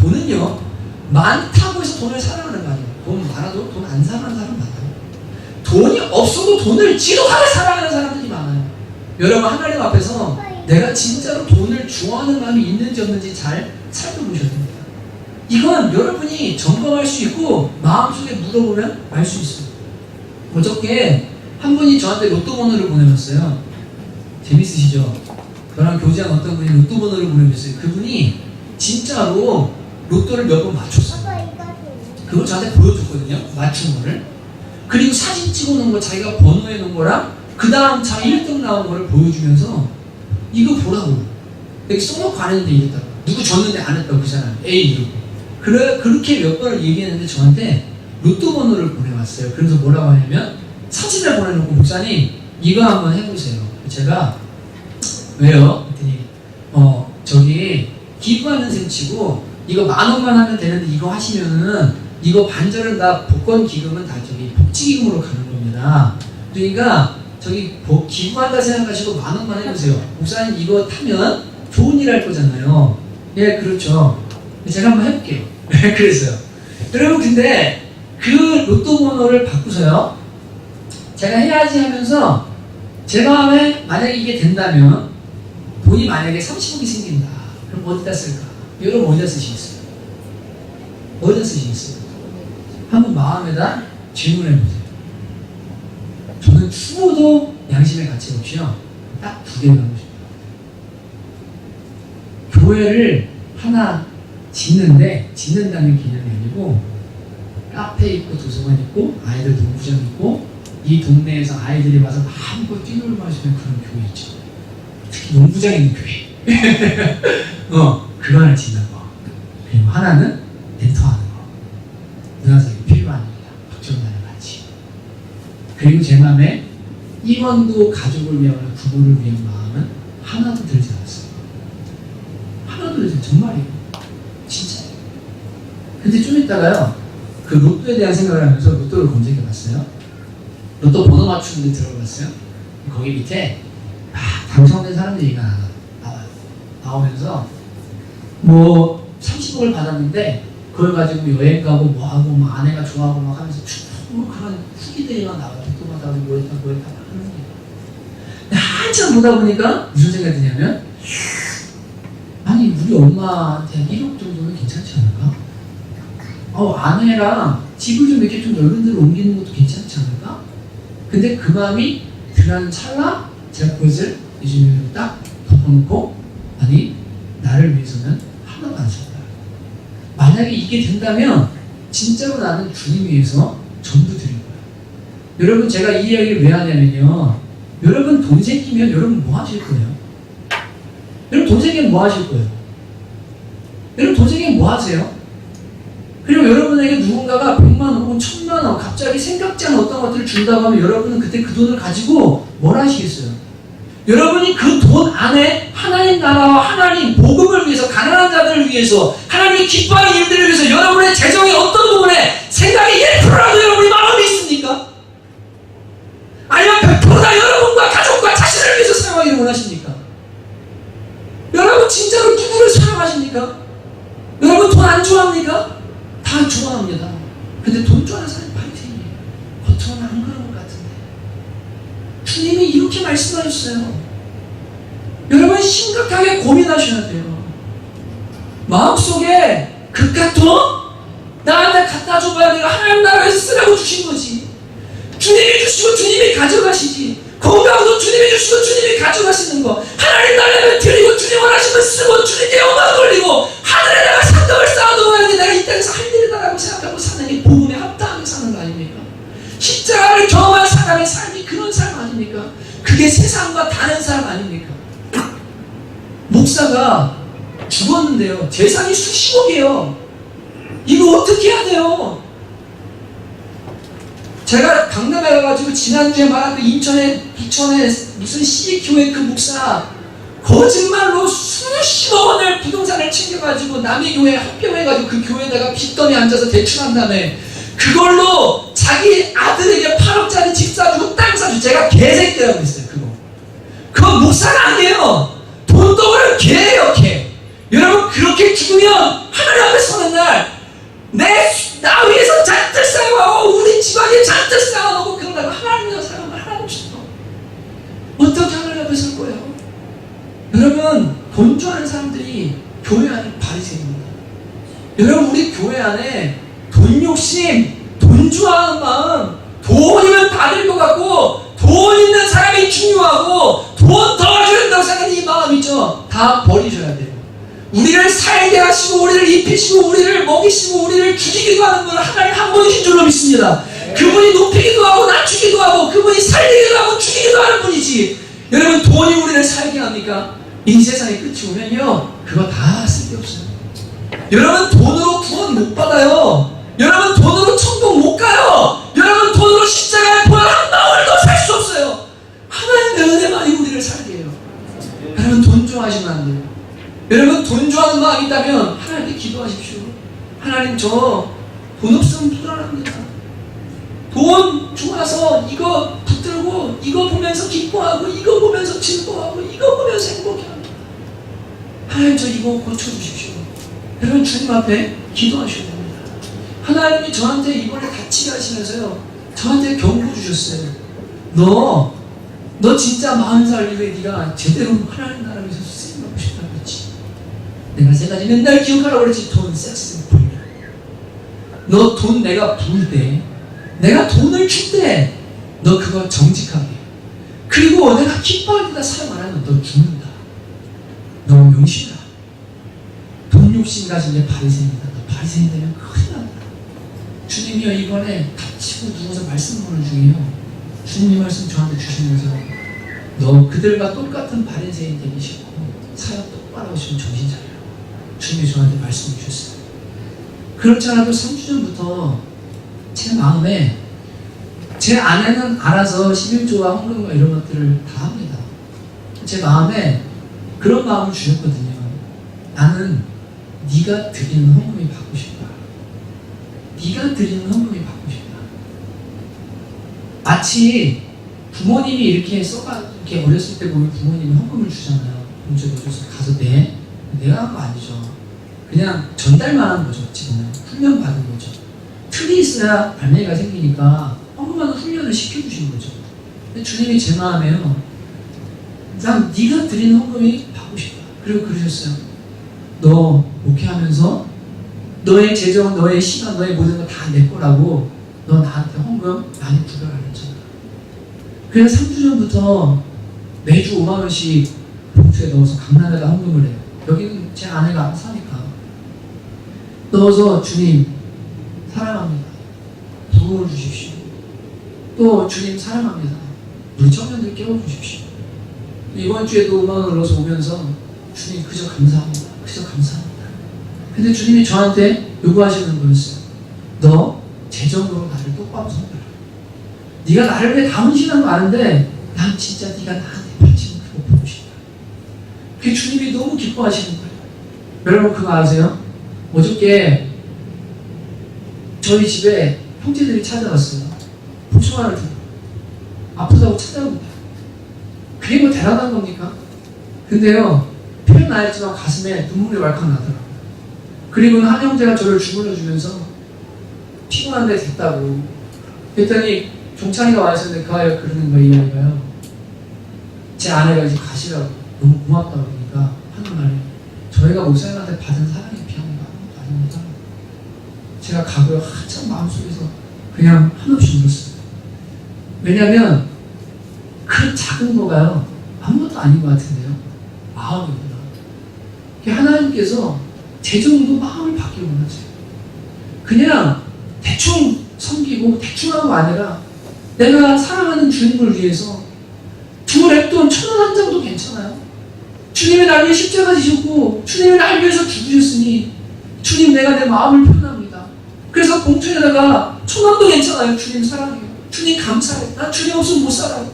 돈은요, 많다고 해서 돈을 사랑하는 거 아니에요. 돈 많아도 돈 안 사랑하는 사람 많아요. 돈이 없어도 돈을 지독하게 사랑하는 사람들이 많아요. 여러분, 하나님 앞에서 내가 진짜로 돈을 좋아하는 마음이 있는지 없는지 잘 살펴보셔야 됩니다. 이건 여러분이 점검할 수 있고 마음속에 물어보면 알 수 있어요. 어저께 한 분이 저한테 로또 번호를 보내줬어요. 재밌으시죠? 저랑 교제한 어떤 분이 로또 번호를 보내줬어요. 그분이 진짜로 로또를 몇 번 맞췄어요. 그걸 저한테 보여줬거든요, 맞춘 거를. 그리고 사진 찍어놓은 거, 자기가 번호해 놓은 거랑 그 다음 자 1등 나온 거를 보여주면서 이거 보라고 여기 써놓고 안 했는데 이랬다고, 누구 줬는데 안 했다고 그 사람 A 이러고. 그렇게 몇 번을 얘기했는데 저한테 로또 번호를 보내왔어요. 그래서 뭐라고 하냐면 사진을 보내놓고, 목사님 이거 한번 해보세요. 제가 왜요? 그랬더니 저기 기부하는 셈 치고 이거 10,000원만 하면 되는데 이거 하시면은 이거 반절은 다 복권 기금은 다 저기 복지기금으로 가는 겁니다. 그러니까 저기 기부한다 생각하시고 10,000원만 해보세요. 목사님 이거 타면 좋은 일 할 거잖아요. 예, 그렇죠. 제가 한번 해볼게요. 그랬어요. 여러분, 근데 그 로또 번호를 바꾸서요, 제가 해야지 하면서 제 마음에 만약에 이게 된다면 돈이 만약에 30억이 생긴다. 그럼 어디다 쓸까? 여러분 어디다 쓰시겠어요? 어디다 쓰시겠어요? 한번 마음에다 질문해보세요. 저는 추모도 양심의 가치 없이요, 딱 2개를 하고 싶어요. 교회를 하나 짓는다는 개념이 아니고 카페 있고 도서관 있고 아이들 농구장 있고 이 동네에서 아이들이 와서 마음껏 뛰놀고 하시는 그런 교회 있죠. 특히 농구장에 있는 교회. 그거 하나 짓는 거. 그리고 하나는 멘토하는 거. 누나들이 필요합니다. 박정단을 같이. 그리고 제 마음에 임원도 가족을 위한 부부를 위한 마음은 하나도 들지 않았어요. 하나도 들지 않았어요. 정말이에요. 진짜예요. 근데 좀 있다가요, 그 로또에 대한 생각을 하면서 로또를 검색해 봤어요. 로또 번호 맞추는 데 들어갔어요. 거기 밑에 당첨된 사람들이 나와요. 나오면서 뭐 30억을 받았는데 그걸 가지고 여행 가고 뭐 하고 막 아내가 좋아하고 막 하면서 뭐 그런 후기들이만 나와요. 또 받아고 뭐 했다 하는 게. 근데 한참 보다 보니까 무슨 생각이 드냐면, 아니 우리 엄마한테 1억 정도는 괜찮지 않을까? 아내랑 집을 좀 이렇게 좀 넓은 데로 옮기는 것도 괜찮지 않을까? 근데 그 마음이 드는 찰나 제가 그것을 이제 딱 덮어놓고, 아니 나를 위해서는 하나도 안 썼다. 만약에 이게 된다면 진짜로 나는 주님 위해서 전부 드릴 거예요. 여러분 제가 이 이야기를 왜 하냐면요, 여러분 돈 생기면 여러분 뭐 하실 거예요? 여러분 돈 생기면 뭐 하실 거예요? 여러분 돈 생기면 뭐 하세요? 그리고 여러분에게 누군가가 100만 원 혹은 1000만 원 갑자기 생각지 않은 어떤 것들을 준다고 하면 여러분은 그때 그 돈을 가지고 뭘 하시겠어요? 여러분이 그 돈 안에 하나님 나라와 하나님 복음을 위해서, 가난한 자들을 위해서, 하나님이 기뻐하는 일들을 위해서 여러분의 재정의 어떤 부분에 생각이 1%라도 여러분이 마음이 있습니까? 아니면 100%다 여러분과 가족과 자신을 위해서 사용하기를 원하십니까? 여러분 진짜로 누구를 사랑하십니까? 여러분 돈 안 좋아합니까? 다 좋아합니다. 근데 돈 좋아하는 사람이 파이팅이에요. 겉으로는 안 그런 것 같은데. 주님이 이렇게 말씀하셨어요. 여러분 심각하게 고민하셔야 돼요. 마음속에 그깟 돈? 나한테 갖다 줘봐야 내가 하나님 나라에서 쓰라고 주신 거지. 주님이 주시고 주님이 가져가시지. 건강도 주님이 주시고 주님이 가져가시는 거. 하나님 나라에 드리고 주님 원하시면 쓰고 주님께 영광 돌리고 하늘에 내가 상급을 쌓아놓아야 돼. 내가 이 땅에서 할 일이다라고 생각하고 사는 게 복음에 합당하게 사는 거 아닙니까? 십자가를 경험한 사람의 삶이 그런 삶 아닙니까? 그게 세상과 다른 삶 아닙니까? 목사가 죽었는데요, 재산이 수십억이에요. 이거 어떻게 해야 돼요? 제가 강남에 가가지고 지난주에 말한 그 인천에 부천에 무슨 C교회 그 목사 거짓말로 수십억 원을 부동산을 챙겨가지고 남의 교회에 합병해가지고 그 교회에다가 빚더미 앉아서 대출한 다음에 그걸로 자기 아들에게 8억짜리 집 사주고 땅 사주고, 제가 개새끼라고 했어요. 그건 목사가 아니에요. 돈독은 개예요, 개. 여러분 그렇게 죽으면 하나님 앞에 서는 날 나 위해서 잔뜩 쌓여가고 우리 집안에 잔뜩 쌓아놓고 그러다가 하나님과 사랑을 하나도 없어. 어떻게 하나님 앞에 설 거예요? 여러분 돈 좋아하는 사람들이 교회 안에 바리새인입니다. 여러분 우리 교회 안에 돈 욕심, 돈 좋아하는 마음, 돈이면 받을 것 같고 돈 있는 사람이 중요하고 돈 더 줘야 된다고 생각하는 이 마음이죠. 다 버리셔야 돼요. 우리를 살게 하시고 우리를 입히시고 우리를 먹이시고 우리를 죽이기도 하는 분은 하나님 한 분이신 줄로 믿습니다. 그분이 높이기도 하고 낮추기도 하고 그분이 살리기도 하고 죽이기도 하는 분이지. 여러분 돈이 우리를 살게 합니까? 이 세상의 끝이 오면요 그거 다 쓸데없어요. 여러분 돈으로 구원 못 받아요. 여러분 돈으로 천국 못 가요. 여러분 돈으로 십자가의 보혈 한 방울도 살 수 없어요. 하나님의 은혜만이 우리를 살게 해요. 여러분 돈 좋아하시면 안 돼요. 여러분 돈 좋아하는 마음이 있다면 하나님께 기도하십시오. 하나님 저 돈 없으면 불안합니다. 돈 좋아서 이거 붙들고 이거 보면서 기뻐하고 이거 보면서 즐거워하고 이거 보면서 행복해합니다. 하나님 저 이거 고쳐주십시오. 여러분 주님 앞에 기도하셔야 됩니다. 하나님이 저한테 이번에 다치게 하시면서요 저한테 경고 주셨어요. 너 진짜 40살 이후에 네가 제대로 하나님 나라 위해서 쓰임받고 싶다고 했지. 내가 세 가지 맨날 기억하라고 그랬지. 돈, 섹스, 불. 너 돈 내가 부을 때, 내가 돈을 줄 때 너 그거 정직하게, 그리고 내가 기뻐할 때다 사용 안 하면 너 죽는다. 너 명심해라. 돈 욕심 가진 게 바리새인이다. 너 바리새인 되면 큰일 난다. 주님이요 이번에 다치고 누워서 말씀 보는 중이에요. 주님이 말씀 저한테 주시면서 너 그들과 똑같은 바리새인 되기 싫고 사역 똑바로 하시면 정신 차려. 주님이 저한테 말씀해 주셨어요. 그렇지 않아도 3주 전부터 제 마음에 제 아내는 알아서 11조와 헌금과 이런 것들을 다 합니다. 제 마음에 그런 마음을 주셨거든요. 나는 네가 드리는 헌금이 받고 싶다. 네가 드리는 헌금이 받고 싶다. 마치 부모님이 이렇게 이렇게 어렸을 때 보면 부모님이 헌금을 주잖아요. 문제 넣어줘서 가서 내가 한 거 아니죠. 그냥 전달만 한 거죠. 지금은 훈련 받은 거죠. 틀이 있어야 발매가 생기니까 헌금하는 훈련을 시켜주신 거죠. 근데 주님이 제 마음에요. 난 네가 드리는 헌금이 받고 싶다. 그리고 그러셨어요. 너 목회하면서 너의 재정, 너의 시간, 너의 모든 거 다 내 거라고 너 나한테 헌금 많이 부여라 그랬잖아. 그래서 3주 전부터 매주 5만 원씩 봉투에 넣어서 강남에다 헌금을 해요. 여기는 제 아내가 사니까. 넣어서 주님 사랑합니다. 부흥을 주십시오. 또 주님 사랑합니다. 우리 청년들 깨워주십시오. 이번 주에도 5만 원을 넣어서 오면서 주님 그저 감사합니다. 그저 감사합니다. 근데 주님이 저한테 요구하시는 거였어요. 너 재정으로 나를 똑바로 섬겨라. 네가 나를 왜 다 헌신한 거 아는데 난 진짜 네가 나한테 바치는 그거 보고 싶다. 그게 주님이 너무 기뻐하시는 거예요. 여러분 그거 아세요? 어저께 저희 집에 형제들이 찾아왔어요. 복숭아를 들고 아프다고 찾아옵니다. 그게 뭐 대단한 겁니까? 근데요 표현 안 했지만 가슴에 눈물이 왈칵 나더라고요. 그리고 한 형제가 저를 주물러주면서 피곤한데 됐다고. 그랬더니 종찬이가 와 있었는데 그 아이가 그러는 거예요. 이 아이가요. 제 아내가 이제 가시라고 너무 고맙다고 그러니까 하는 말이 저희가 목사님한테 받은 사랑이 비하는 거 아닙니다. 제가 가고요. 한참 마음속에서 그냥 한없이 울었어요. 왜냐하면 그 작은 거가요. 아무것도 아닌 것 같은데요. 마음이구나. 하나님께서 재정도 마음을 바뀌게 원하세요. 그냥 대충 섬기고 대충 하는 거 아니라 내가 사랑하는 주님을 위해서 두 랩돈 1,000원 한 장도 괜찮아요. 주님이 나를 위해 십자가 지셨고 주님이 나를 위해서 죽으셨으니 주님 내가 내 마음을 표현합니다. 그래서 봉투에다가 1,000원도 괜찮아요. 주님 사랑해요. 주님 감사해요. 난 주님 없으면 못 살아요.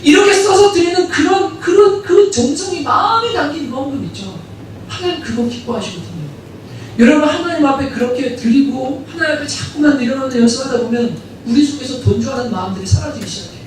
이렇게 써서 드리는 그 정성이 마음에 담긴 헌금 있죠. 하나님 그거 기뻐하시거든요. 여러분 하나님 앞에 그렇게 드리고 하나님 앞에 자꾸만 일어나는 연습하다 보면 우리 속에서 돈 좋아하는 마음들이 사라지기 시작해요.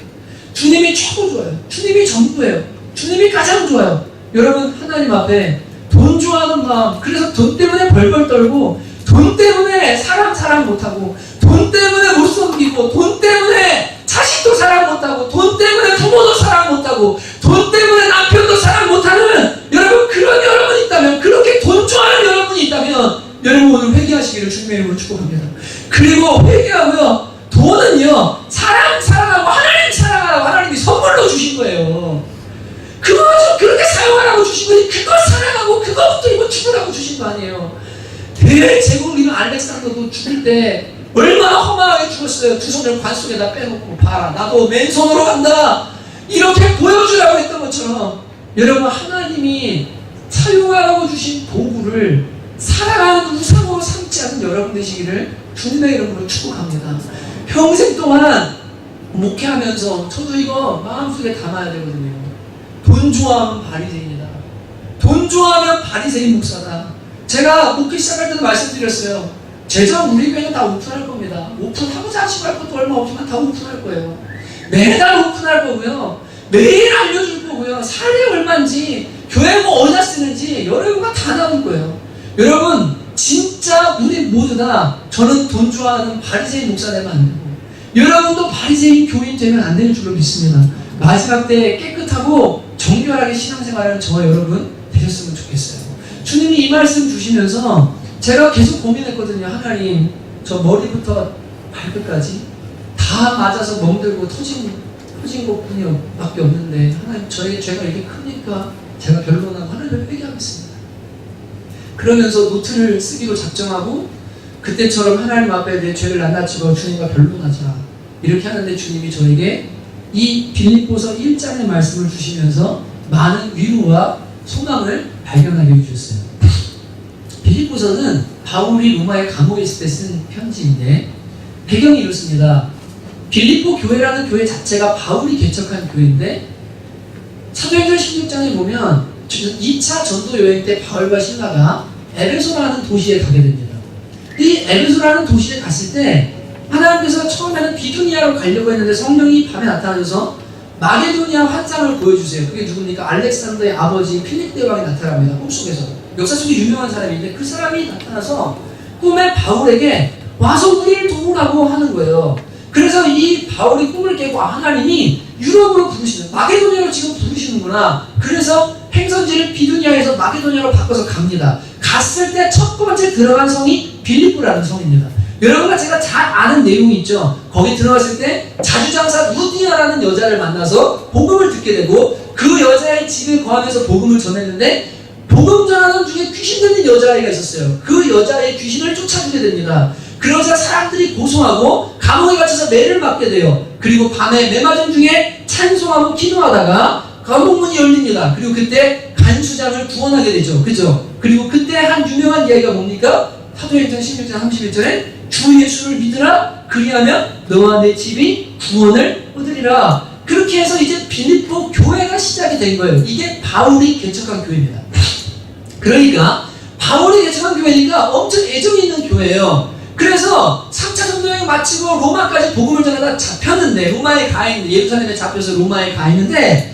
주님이 최고 좋아요. 주님이 전부예요. 주님이 가장 좋아요. 여러분 하나님 앞에 돈 좋아하는 마음, 그래서 돈 때문에 벌벌 떨고 돈 때문에 사랑 못하고 돈 때문에 못 섬기고 돈 때문에 자식도 사랑 못하고 돈 때문에 부모도 사랑 못하고 돈 때문에 남편도 사랑 못하는 여러분 그런 여러분이 있다면, 그렇게 돈 좋아하는 여러분이 있다면 여러분 오늘 회개하시기를 주님의 이름으로 축복합니다. 그리고 회개하고요, 돈은요 사랑하고 하나님 사랑하라고 하나님이 선물로 주신 거예요. 그거 좀 그렇게 사용하라고 주신 거지 그거 사랑하고 그거 드리고 죽으라고 주신 거 아니에요. 대제국이면 알렉산더도 죽을 때 얼마나 허망하게 죽었어요. 두 손을 관 속에다 빼놓고 봐라 나도 맨손으로 간다 이렇게 보여주라고 했던 것처럼 여러분 하나님이 사용하라고 주신 도구를 사랑하는 우상으로 삼지 않은 여러분 되시기를 주님의 이름으로 축복합니다. 평생 동안 목회하면서 저도 이거 마음속에 담아야 되거든요. 돈 좋아하면 바리새인이다. 돈 좋아하면 바리새인 목사다. 제가 목회 시작할 때도 말씀드렸어요. 재정 우리 교회는 다 오픈할 겁니다. 오픈하고자 하시고 할 것도 얼마 없지만 다 오픈할 거예요. 매달 오픈할 거고요. 매일 알려줄 거고요. 사례 얼마인지 교회 뭐 어디다 쓰는지 여러분과 다 나올 거예요. 여러분 진짜 우리 모두 다 저는 돈 좋아하는 바리새인 목사 되면 안 되고 여러분도 바리새인 교인 되면 안 되는 줄로 믿습니다. 마지막 때 깨끗하고 정결하게 신앙생활하는 저와 여러분 되셨으면 좋겠어요. 주님이 이 말씀 주시면서 제가 계속 고민했거든요. 하나님 저 머리부터 발끝까지 다 맞아서 멍들고 터진 것뿐이밖에 없는데 하나님 저에게 죄가 이렇게 크니까 제가 변론하고 하나님을 회개하겠습니다. 그러면서 노트를 쓰기로 작정하고 그때처럼 하나님 앞에 내 죄를 낱낱이고 주님과 변론하자 이렇게 하는데 주님이 저에게 이 빌립보서 1장의 말씀을 주시면서 많은 위로와 소망을 발견하게 해주셨어요. 빌립보서는 바울이 로마의 감옥에 있을 때 쓴 편지인데 배경이 이렇습니다. 빌립보 교회라는 교회 자체가 바울이 개척한 교회인데 사도행전 16장에 보면 2차 전도 여행 때 바울과 실라가 에베소라는 도시에 가게 됩니다. 이 에베소라는 도시에 갔을 때 하나님께서 처음에는 비두니아로 가려고 했는데 성령이 밤에 나타나셔서 마게도니아 환상을 보여주세요. 그게 누굽니까? 알렉산더의 아버지 필립 대왕이 나타납니다. 꿈속에서. 역사 속에 유명한 사람인데 그 사람이 나타나서 꿈에 바울에게 와서 우리를 도우라고 하는 거예요. 그래서 이 바울이 꿈을 깨고 하나님이 유럽으로 부르시는, 마게도니아로 지금 부르시는구나. 그래서 행선지를 비두니아에서 마게도니아로 바꿔서 갑니다. 갔을 때 첫 번째 들어간 성이 빌립보라는 성입니다. 여러분과 제가 잘 아는 내용이 있죠. 거기 들어갔을 때 자주장사 루디아라는 여자를 만나서 복음을 듣게 되고 그 여자의 집에 거하면서 복음을 전했는데 복음 전하는 중에 귀신 들린 여자아이가 있었어요. 그 여자의 귀신을 쫓아주게 됩니다. 그러자 사람들이 고소하고 감옥에 갇혀서 매를 맞게 돼요. 그리고 밤에 매 맞은 중에 찬송하고 기도하다가 감옥문이 열립니다. 그리고 그때 간수장을 구원하게 되죠. 그죠? 그리고 그때 한 유명한 이야기가 뭡니까? 사도행전 16장 31절에 주 예수를 믿으라. 그리하면 너와 내 집이 구원을 얻으리라. 그렇게 해서 이제 빌립보 교회가 시작이 된 거예요. 이게 바울이 개척한 교회입니다. 그러니까 바울이 개척한 교회니까 엄청 애정이 있는 교회예요. 그래서 3차 전도여행 마치고 로마까지 복음을 전하다 잡혔는데, 로마에 가 있는데, 예루살렘에 잡혀서 로마에 가 있는데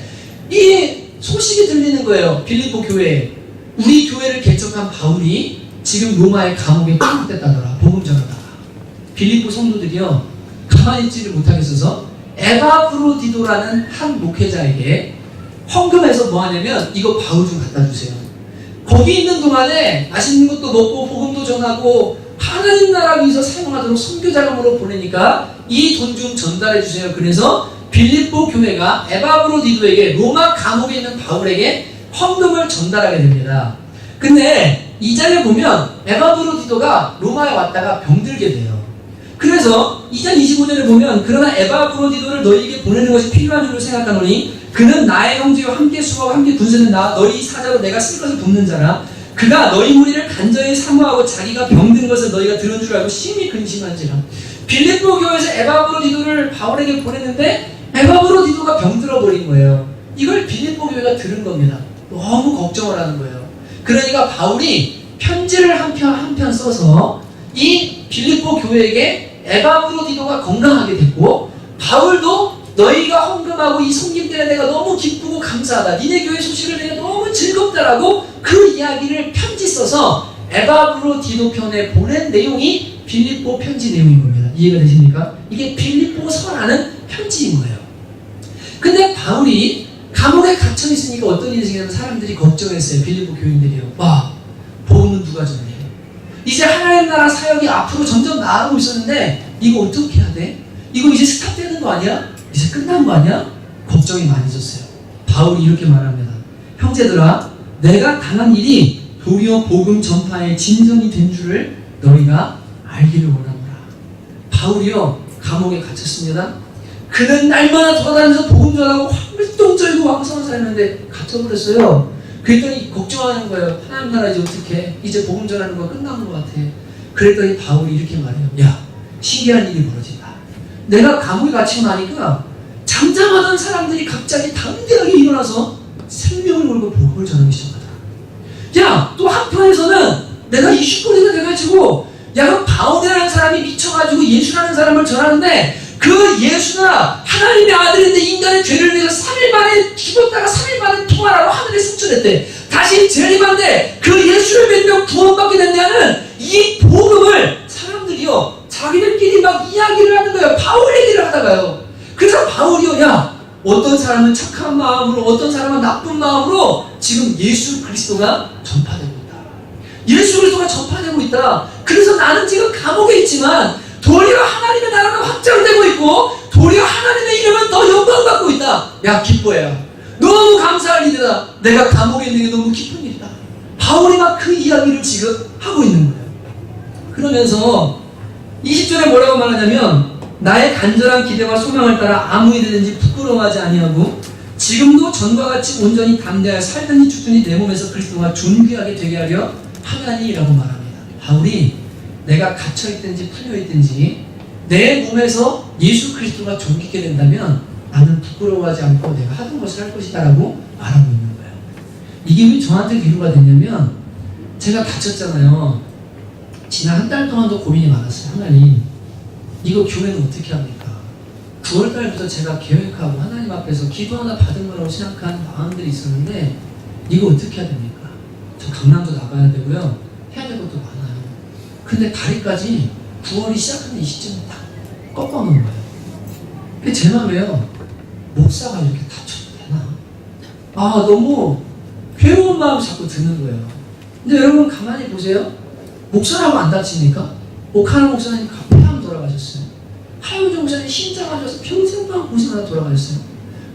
이 소식이 들리는 거예요. 빌립보 교회에. 우리 교회를 개척한 바울이 지금 로마의 감옥에 투옥됐다더라. 복음 전하다가. 빌립보 성도들이요, 가만히 있지를 못하겠어서 에바브로디도라는 한 목회자에게 헌금해서 뭐 하냐면 이거 바울 좀 갖다 주세요. 거기 있는 동안에 맛있는 것도 먹고 복음도 전하고 하나님 나라 위해서 사용하도록 선교 자금으로 보내니까 이 돈 좀 전달해 주세요. 그래서 빌립보 교회가 에바브로디도에게, 로마 감옥에 있는 바울에게 헌금을 전달하게 됩니다. 근데 이 장에 보면 에바브로디도가 로마에 왔다가 병들게 돼요. 그래서 2장 25절에 보면 그러나 에바브로디도를 너희에게 보내는 것이 필요한 줄로 생각하노니 그는 나의 형제와 함께 수고하고 함께 군세는 나 너희 사자로 내가 쓸 것을 돕는 자라. 그가 너희 무리를 간절히 사모하고 자기가 병든 것을 너희가 들은 줄 알고 심히 근심한지라. 빌립보 교회에서 에바브로디도를 바울에게 보냈는데 에바브로디도가 병들어 버린 거예요. 이걸 빌립보 교회가 들은 겁니다. 너무 걱정을 하는 거예요. 그러니까 바울이 편지를 한 편 써서 이 빌립보 교회에게 에바브로디도가 건강하게 됐고, 바울도 너희가 헌금하고 이 섬김 때문에 내가 너무 기쁘고 감사하다, 니네 교회 소식을 내가 너무 즐겁다라고 그 이야기를 편지 써서 에바브로디도 편에 보낸 내용이 빌립보 편지 내용인 겁니다. 이해가 되십니까? 이게 빌립보서라는 편지인 거예요. 근데 바울이 감옥에 갇혀 있으니까 어떤 일이 생기냐면 사람들이 걱정했어요. 빌립보 교인들이요. 와, 복음은 누가 전해? 이제 하나님 나라 사역이 앞으로 점점 나아가고 있었는데 이거 어떻게 해야 돼? 이거 이제 스탑되는 거 아니야? 이제 끝난 거 아니야? 걱정이 많아졌어요. 바울이 이렇게 말합니다. 형제들아, 내가 당한 일이 도리어 복음 전파의 진전이 된 줄을 너희가 알기를 원하노라. 바울이요, 감옥에 갇혔습니다. 그는 날마다 돌아다니면서 복음 전하고 활동적이고 왕성한 사람이었는데 갇혀버렸어요. 그랬더니 걱정하는 거예요. 하나님 나라 이제 어떻게, 이제 복음 전하는 거 끝난 것 같아. 그랬더니 바울이 이렇게 말해요. 야, 신기한 일이 벌어진다. 내가 감옥에 갇히고 나니까 잠잠하던 사람들이 갑자기 담대하게 일어나서 생명을 걸고 복음을 전하기 시작하더라. 야, 또 한편에서는 내가 이슈거리가 돼가지고, 야, 그 바울이라는 사람이 미쳐가지고 예수라는 사람을 전하는데 그 예수가 하나님의 아들인데 인간의 죄를 위해서 3일 만에 죽었다가 3일 만에 부활하고 하늘에 승천했대. 다시 재림한데 그 예수를 믿으면 구원받게 된다는 이 복음을 사람들이요, 자기들끼리 막 이야기를 하는 거예요. 바울 얘기를 하다가요. 그래서 바울이요, 야, 어떤 사람은 착한 마음으로, 어떤 사람은 나쁜 마음으로 지금 예수 그리스도가 전파되고 있다. 예수 그리스도가 전파되고 있다. 그래서 나는 지금 감옥에 있지만 도리어 하나님의 나라가 확장되고 있고 도리어 하나님의 이름은 더 영광받고 있다. 야, 기뻐해요. 너무 감사할 일이다. 내가 감옥에 있는 게 너무 기쁜 일이다. 바울이 막 그 이야기를 지금 하고 있는 거예요. 그러면서 20절에 뭐라고 말하냐면 나의 간절한 기대와 소망을 따라 아무 일이든지 부끄러워하지 아니하고 지금도 전과 같이 온전히 담대하여 살든지 죽든지 내 몸에서 그리스도가 존귀하게 되게 하려 하나니라고 말합니다. 바울이 내가 갇혀있든지 풀려있든지 내 몸에서 예수 그리스도가 존귀게 된다면 나는 부끄러워하지 않고 내가 하던 것을 할 것이다 라고 말하고 있는 거예요. 이게 왜 저한테 위로가 됐냐면 제가 다쳤잖아요. 지난 한 달 동안도 고민이 많았어요. 하나님, 이거 교회는 어떻게 합니까? 9월달부터 제가 계획하고 하나님 앞에서 기도 하나 받은 거라고 생각한 마음들이 있었는데 이거 어떻게 해야 됩니까? 저 강남도 나가야 되고요. 해야 될 것도 많아요. 근데 다리까지 9월이 시작하는 이 시점에 딱 꺾어놓은 거예요. 근데 제 마음에요. 목사가 이렇게 다쳐도 되나? 너무 괴로운 마음이 자꾸 드는 거예요. 근데 여러분 가만히 보세요. 목사라고 안 다칩니까? 오카노 목사님 폐암 돌아가셨어요. 하윤정 목사님 심장 안 좋아서 평생 동안 고생하다 돌아가셨어요.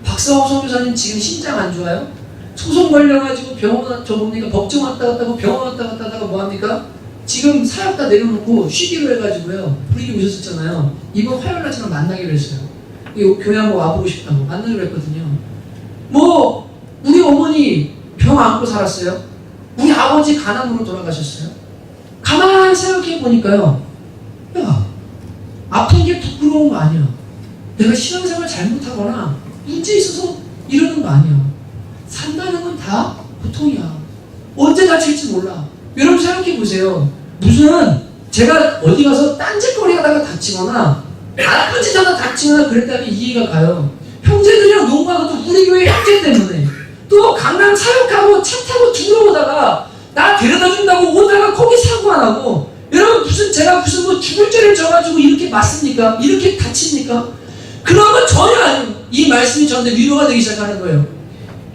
박사호 선교사님 지금 심장 안 좋아요? 소송 걸려가지고 병원 봅니까? 법정 왔다 갔다 하고 병원 왔다 갔다 하다가 뭐합니까? 지금 사역 다 내려놓고 쉬기로 해가지고요. 우리 오셨었잖아요. 이번 화요일날 저랑 만나기로 했어요. 교회 한번 와보고 싶다고 만나기로 했거든요. 우리 어머니 병 안고 살았어요. 우리 아버지 가난으로 돌아가셨어요. 가만히 생각해 보니까요. 야, 아픈 게 부끄러운 거 아니야. 내가 신앙생활 잘못하거나 문제 있어서 이러는 거 아니야. 산다는 건 다 보통이야. 언제 다칠지 몰라. 여러분 생각해 보세요. 무슨 제가 어디 가서 딴짓거리 하다가 다치거나 나쁜 짓 하다 다치거나 그랬다면 이해가 가요. 형제들이랑 농구하고도 우리 교회 형제 때문에 또 강남 사역하고 차 타고 들어오다가 나 데려다 준다고 오다가 거기 사고 안 하고 여러분 제가 무슨 죽을 죄를 져가지고 이렇게 맞습니까? 이렇게 다칩니까? 그런 건 전혀 아니에요. 이 말씀이 저한테 위로가 되기 시작하는 거예요.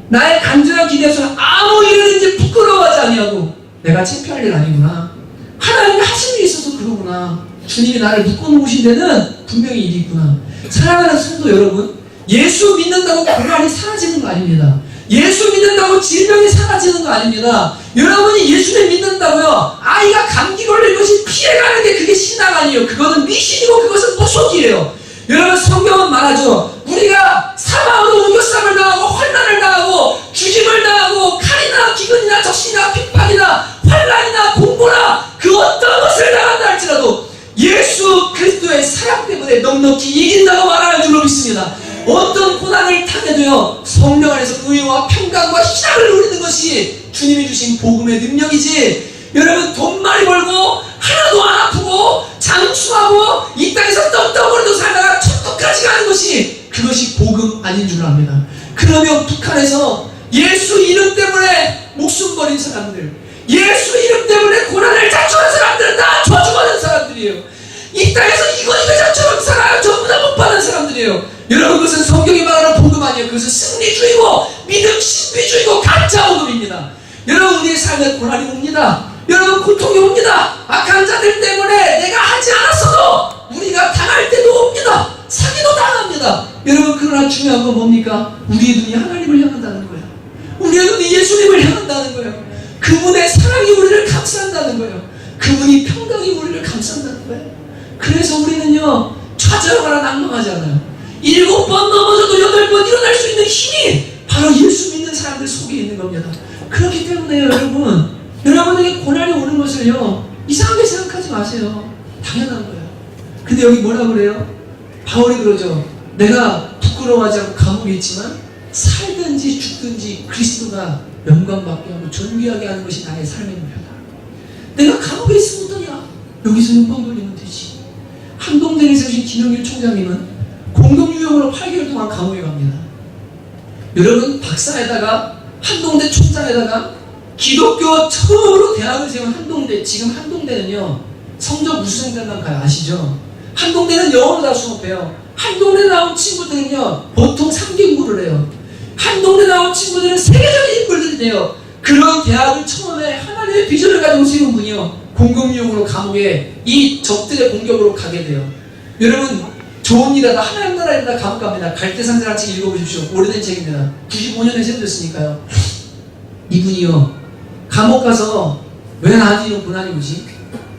나의 간절한 기대에서 아무 일이든지 부끄러워하지 아니하고 내가 창피할 일 아니구나. 하나님이 하신 일이 있어서 그러구나. 주님이 나를 묶어놓으신 데는 분명히 일이 있구나. 사랑하는 성도 여러분, 예수 믿는다고 고난이 사라지는 거 아닙니다. 예수 믿는다고 질병이 사라지는 거 아닙니다. 여러분이 예수를 믿는다고요, 아이가 감기 걸린 것이 피해가는 게 그게 신앙 아니에요. 그거는 미신이고 그것은 무속이에요. 여러분 성경은 말하죠. 우리가 사망으로 우겨쌈을 당하고 환난을 당하고 죽임을 당하고 칼이나 기근이나 적신이나 핍박이나 환난이나 공고나 그 어떤 것을 당한다 할지라도 예수 그리스도의 사랑 때문에 넉넉히 이긴다고 말하는 줄로 믿습니다. 어떤 고난을 당해도요, 성령 안에서 의와 평강과 희락을 누리는 것이 주님이 주신 복음의 능력이지, 여러분 돈 많이 벌고 하나도 안 아프고 장수하고 이 땅에서 떡떡거리도 살다가 천국까지 가는 것이 그것이 복음 아닌 줄 압니다. 그러면 북한에서 예수 이름 때문에 목숨 버린 사람들, 예수 이름 때문에 고난을 자초한 사람들은 다 저주받은 사람들이에요. 이 땅에서 이거저처럼 살아요. 전부 다 못 받은 사람들이에요. 여러분 그것은 성경이 말하는 복음 아니에요. 그것은 승리주의고 믿음 신비주의고 가짜 복음입니다. 여러분 우리의 삶에 고난이 옵니다. 여러분 고통이 옵니다. 악한 자들 때문에 내가 하지 않았어도 우리가 당할 때도 옵니다. 사기도 당합니다. 여러분 그러나 중요한 건 뭡니까? 우리의 눈이 하나님을 향한다는 거예요. 우리의 눈이 예수님을 향한다는 거예요. 그분의 사랑이 우리를 감싼다는 거예요. 그분이 평강이 우리를 감싼다는 거예요. 그래서 우리는요 좌절하거나 낙망하지 않아요. 7번 넘어져도 8번 일어날 수 있는 힘이 바로 예수 믿는 사람들 속에 있는 겁니다. 그렇기 때문에요 여러분, 여러분에게 고난이 오는 것을요 이상하게 생각하지 마세요. 당연한 거예요. 근데 여기 뭐라 그래요? 바울이 그러죠. 내가 부끄러워하지 않고 감옥에 있지만 살든지 죽든지 그리스도가 영광받게 하고 존귀하게 하는 것이 나의 삶의 목표다. 내가 감옥에 있으면 어떠냐? 여기서 영광 돌리면 되지. 한동대에서 오신 김영일 총장님은 공동유형으로 8개월 동안 감옥에 갑니다. 여러분 박사에다가 한동대 총장에다가 기독교 처음으로 대학을 세운 한동대, 지금 한동대는요 성적 우수생들만 가요. 아시죠? 한동대는 영어로 다 수업해요. 한동대 나온 친구들은요 보통 3개 공부를 해요. 한동대 나온 친구들은 세계적인 인물들이 돼요. 그런 대학을 처음에 하나님의 비전을 가지고 세운 분이요 공동유형으로 감옥에 이 적들의 공격으로 가게 돼요. 여러분 좋은 일하다 하나님 나라에다 감옥 갑니다. 갈대상자란 책 읽어보십시오. 오래된 책입니다. 95년에 세워졌으니까요. 이분이요 감옥 가서 왜 나한테 이런 고난이 오지?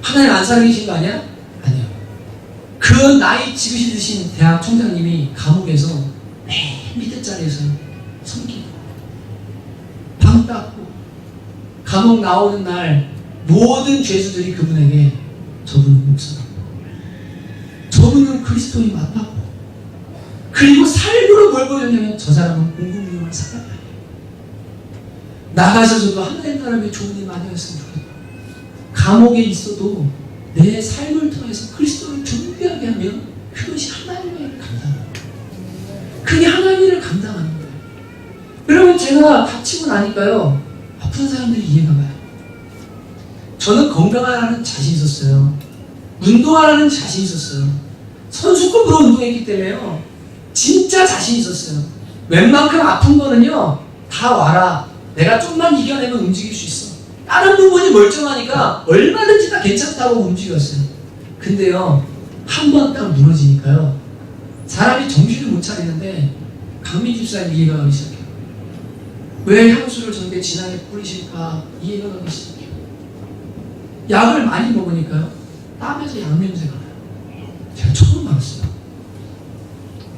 하나님 안 살아계신 거 아니야? 아니요. 그 나이 지으신 드신 대학 총장님이 감옥에서 맨 밑에 자리에서 섬기고 방 닦고 감옥 나오는 날 모든 죄수들이 그분에게 저분은 목사라고, 저분은 그리스도인 맞다고, 그리고 삶으로 뭘 보여줬냐면 저 사람은 공공유명한 사람이 아니에요. 나가셔서도 하나님 나라에 좋은 일 많이 했으면 좋겠다. 감옥에 있어도 내 삶을 통해서 그리스도를 존귀하게 하면 그것이 하나님의 일을 감당하는 거예요. 그게 하나님의 일을 감당하는 거예요. 여러분, 제가 다치고 나니까요, 아픈 사람들이 이해가 가요. 저는 건강하라는 자신이 있었어요. 운동하라는 자신이 있었어요. 선수급으로 운동했기 때문에요, 진짜 자신이 있었어요. 웬만큼 아픈 거는요, 다 와라. 내가 좀만 이겨내면 움직일 수 있어. 다른 부분이 멀쩡하니까 얼마든지 다 괜찮다고 움직였어요. 근데요, 한 번 딱 무너지니까요, 사람이 정신을 못 차리는데 강민 집사님 이해가 가기 시작해요. 왜 향수를 저렇게 진하게 뿌리실까 이해가 가기 시작해요. 약을 많이 먹으니까요, 땀에서 약 냄새가 나요. 제가 처음 알았어요.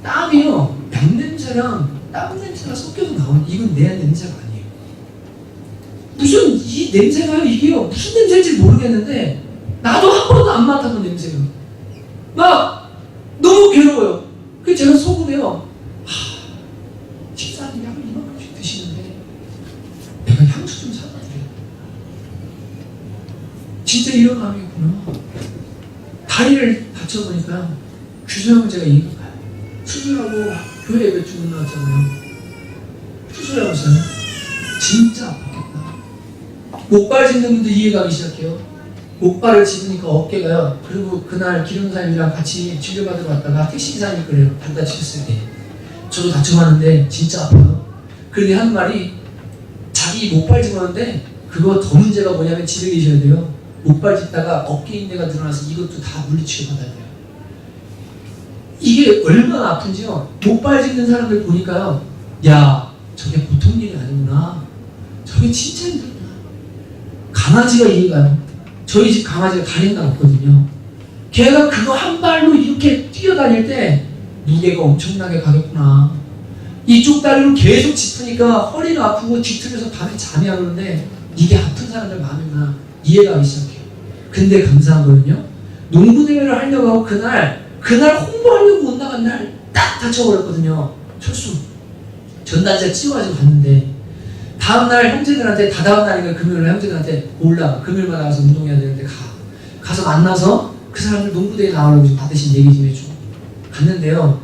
땀이요, 약 냄새랑 땀 냄새가 섞여서 나오는, 이건 내 냄새가 아니에요. 무슨 이 냄새가요, 이게요, 무슨 냄새인지 모르겠는데 나도 한 번도 안 맡아본 냄새예요. 막 너무 괴로워요. 그래서 제가 속으로요, 집사님 약을 이만큼씩 드시는데 내가 향수 좀 사다 드려요. 진짜 이런 마음이구나. 다리를 다쳐보니까요, 규소형은 제가 이해가 가요. 수술하고 교회 예배 주문 나왔잖아요. 수술하고서요, 진짜 아팠겠다. 목발 짚는 분도 이해가 가기 시작해요. 목발을 짚으니까 어깨가요. 그리고 그날 기름사님이랑 같이 진료받으러 왔다가 택시기사님이 그래요. 발 다치셨을 때. 저도 다쳐봤는데 진짜 아파요. 그런데 한 말이, 자기 목발 짚었는데 그거 더 문제가 뭐냐면 집에 계셔야 돼요. 목발 짚다가 어깨 인대가 늘어나서 이것도 다 물리치료 받아야 돼요. 이게 얼마나 아픈지요. 목발 짚는 사람들 보니까요, 야, 저게 보통 일이 아니구나. 저게 진짜 힘들구나. 강아지가 이해가요. 저희 집 강아지가 다리가 없거든요. 걔가 그거 한 발로 이렇게 뛰어다닐 때 무게가 엄청나게 가겠구나. 이쪽 다리로 계속 짚으니까 허리가 아프고 뒤틀려서 밤에 잠이 안 오는데 이게 아픈 사람들 마음이구나. 이해가 가기 시작해요. 근데 감사한 거는요, 농구대회를 하려고 하고 그날 홍보하려고 온 나간 날 딱 다쳐버렸거든요. 철수 전단지가 찢어가지고 갔는데 다음날 형제들한테, 다다음 날인가 금요일날 형제들한테 올라, 금요일마다 가서 운동해야 되는데 가서 만나서 그 사람들 농구대회 나오려고 좀 받으신 얘기 좀 해주고 갔는데요,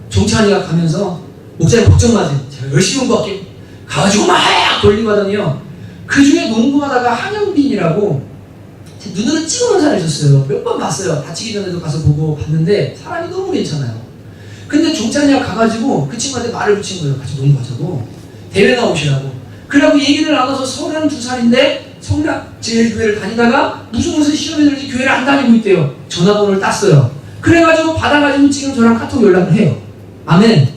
종찬이가 가면서 목사님 걱정 마세요, 제가 열심히 공부할게요 가가지고 막 돌리고 하더니요, 그 중에 농구하다가 한영빈이라고 제 눈으로 찍어놓은 사람이 있었어요. 몇 번 봤어요. 다치기 전에도 가서 보고 봤는데 사람이 너무 괜찮아요. 근데 종찬이가 가가지고 그 친구한테 말을 붙인 거예요. 같이 농구하자고, 대회 나오시라고. 그래갖고 얘기를 나눠서 32살인데 성락제일교회를 다니다가 무슨 시험에 들지 교회를 안 다니고 있대요. 전화번호를 땄어요. 그래가지고 받아가지고 지금 저랑 카톡 연락을 해요. 아멘.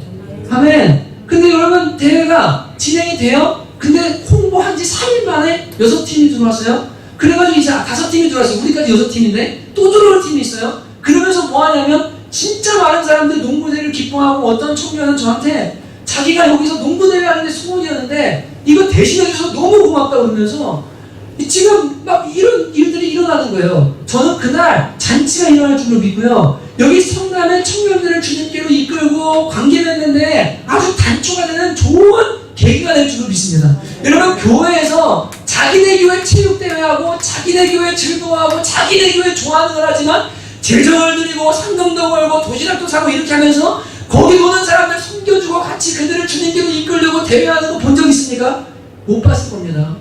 아멘. 근데 여러분, 대회가 진행이 돼요. 근데 홍보한 지 3일 만에 6팀이 들어왔어요. 그래가지고 이제 5팀이 들어왔어요. 우리까지 6팀인데 또 들어올 팀이 있어요. 그러면서 뭐 하냐면 진짜 많은 사람들이 농구대회를 기뻐하고, 어떤 청년은 저한테 자기가 여기서 농구대회 하는데 소원이었는데 이거 대신해줘서 너무 고맙다고 그러면서 지금 막 이런 일들이 일어나는 거예요. 저는 그날 잔치가 일어날 줄로 믿고요, 여기 성남의 청년들을 주님께로 이끌고 관계 맺는데 아주 단초가 되는 좋은 계기가 될 줄로 믿습니다. 여러분, 교회에서 자기네 교회 체육대회하고 자기네 교회 즐거워하고 자기네 교회 좋아하는 걸 하지만 재정을 드리고 상금도 걸고 도시락도 사고 이렇게 하면서 거기 오는 사람들 섬겨주고 같이 그들을 주님께로 이끌려고 대회하는 거 본 적 있습니까? 못 봤을 겁니다.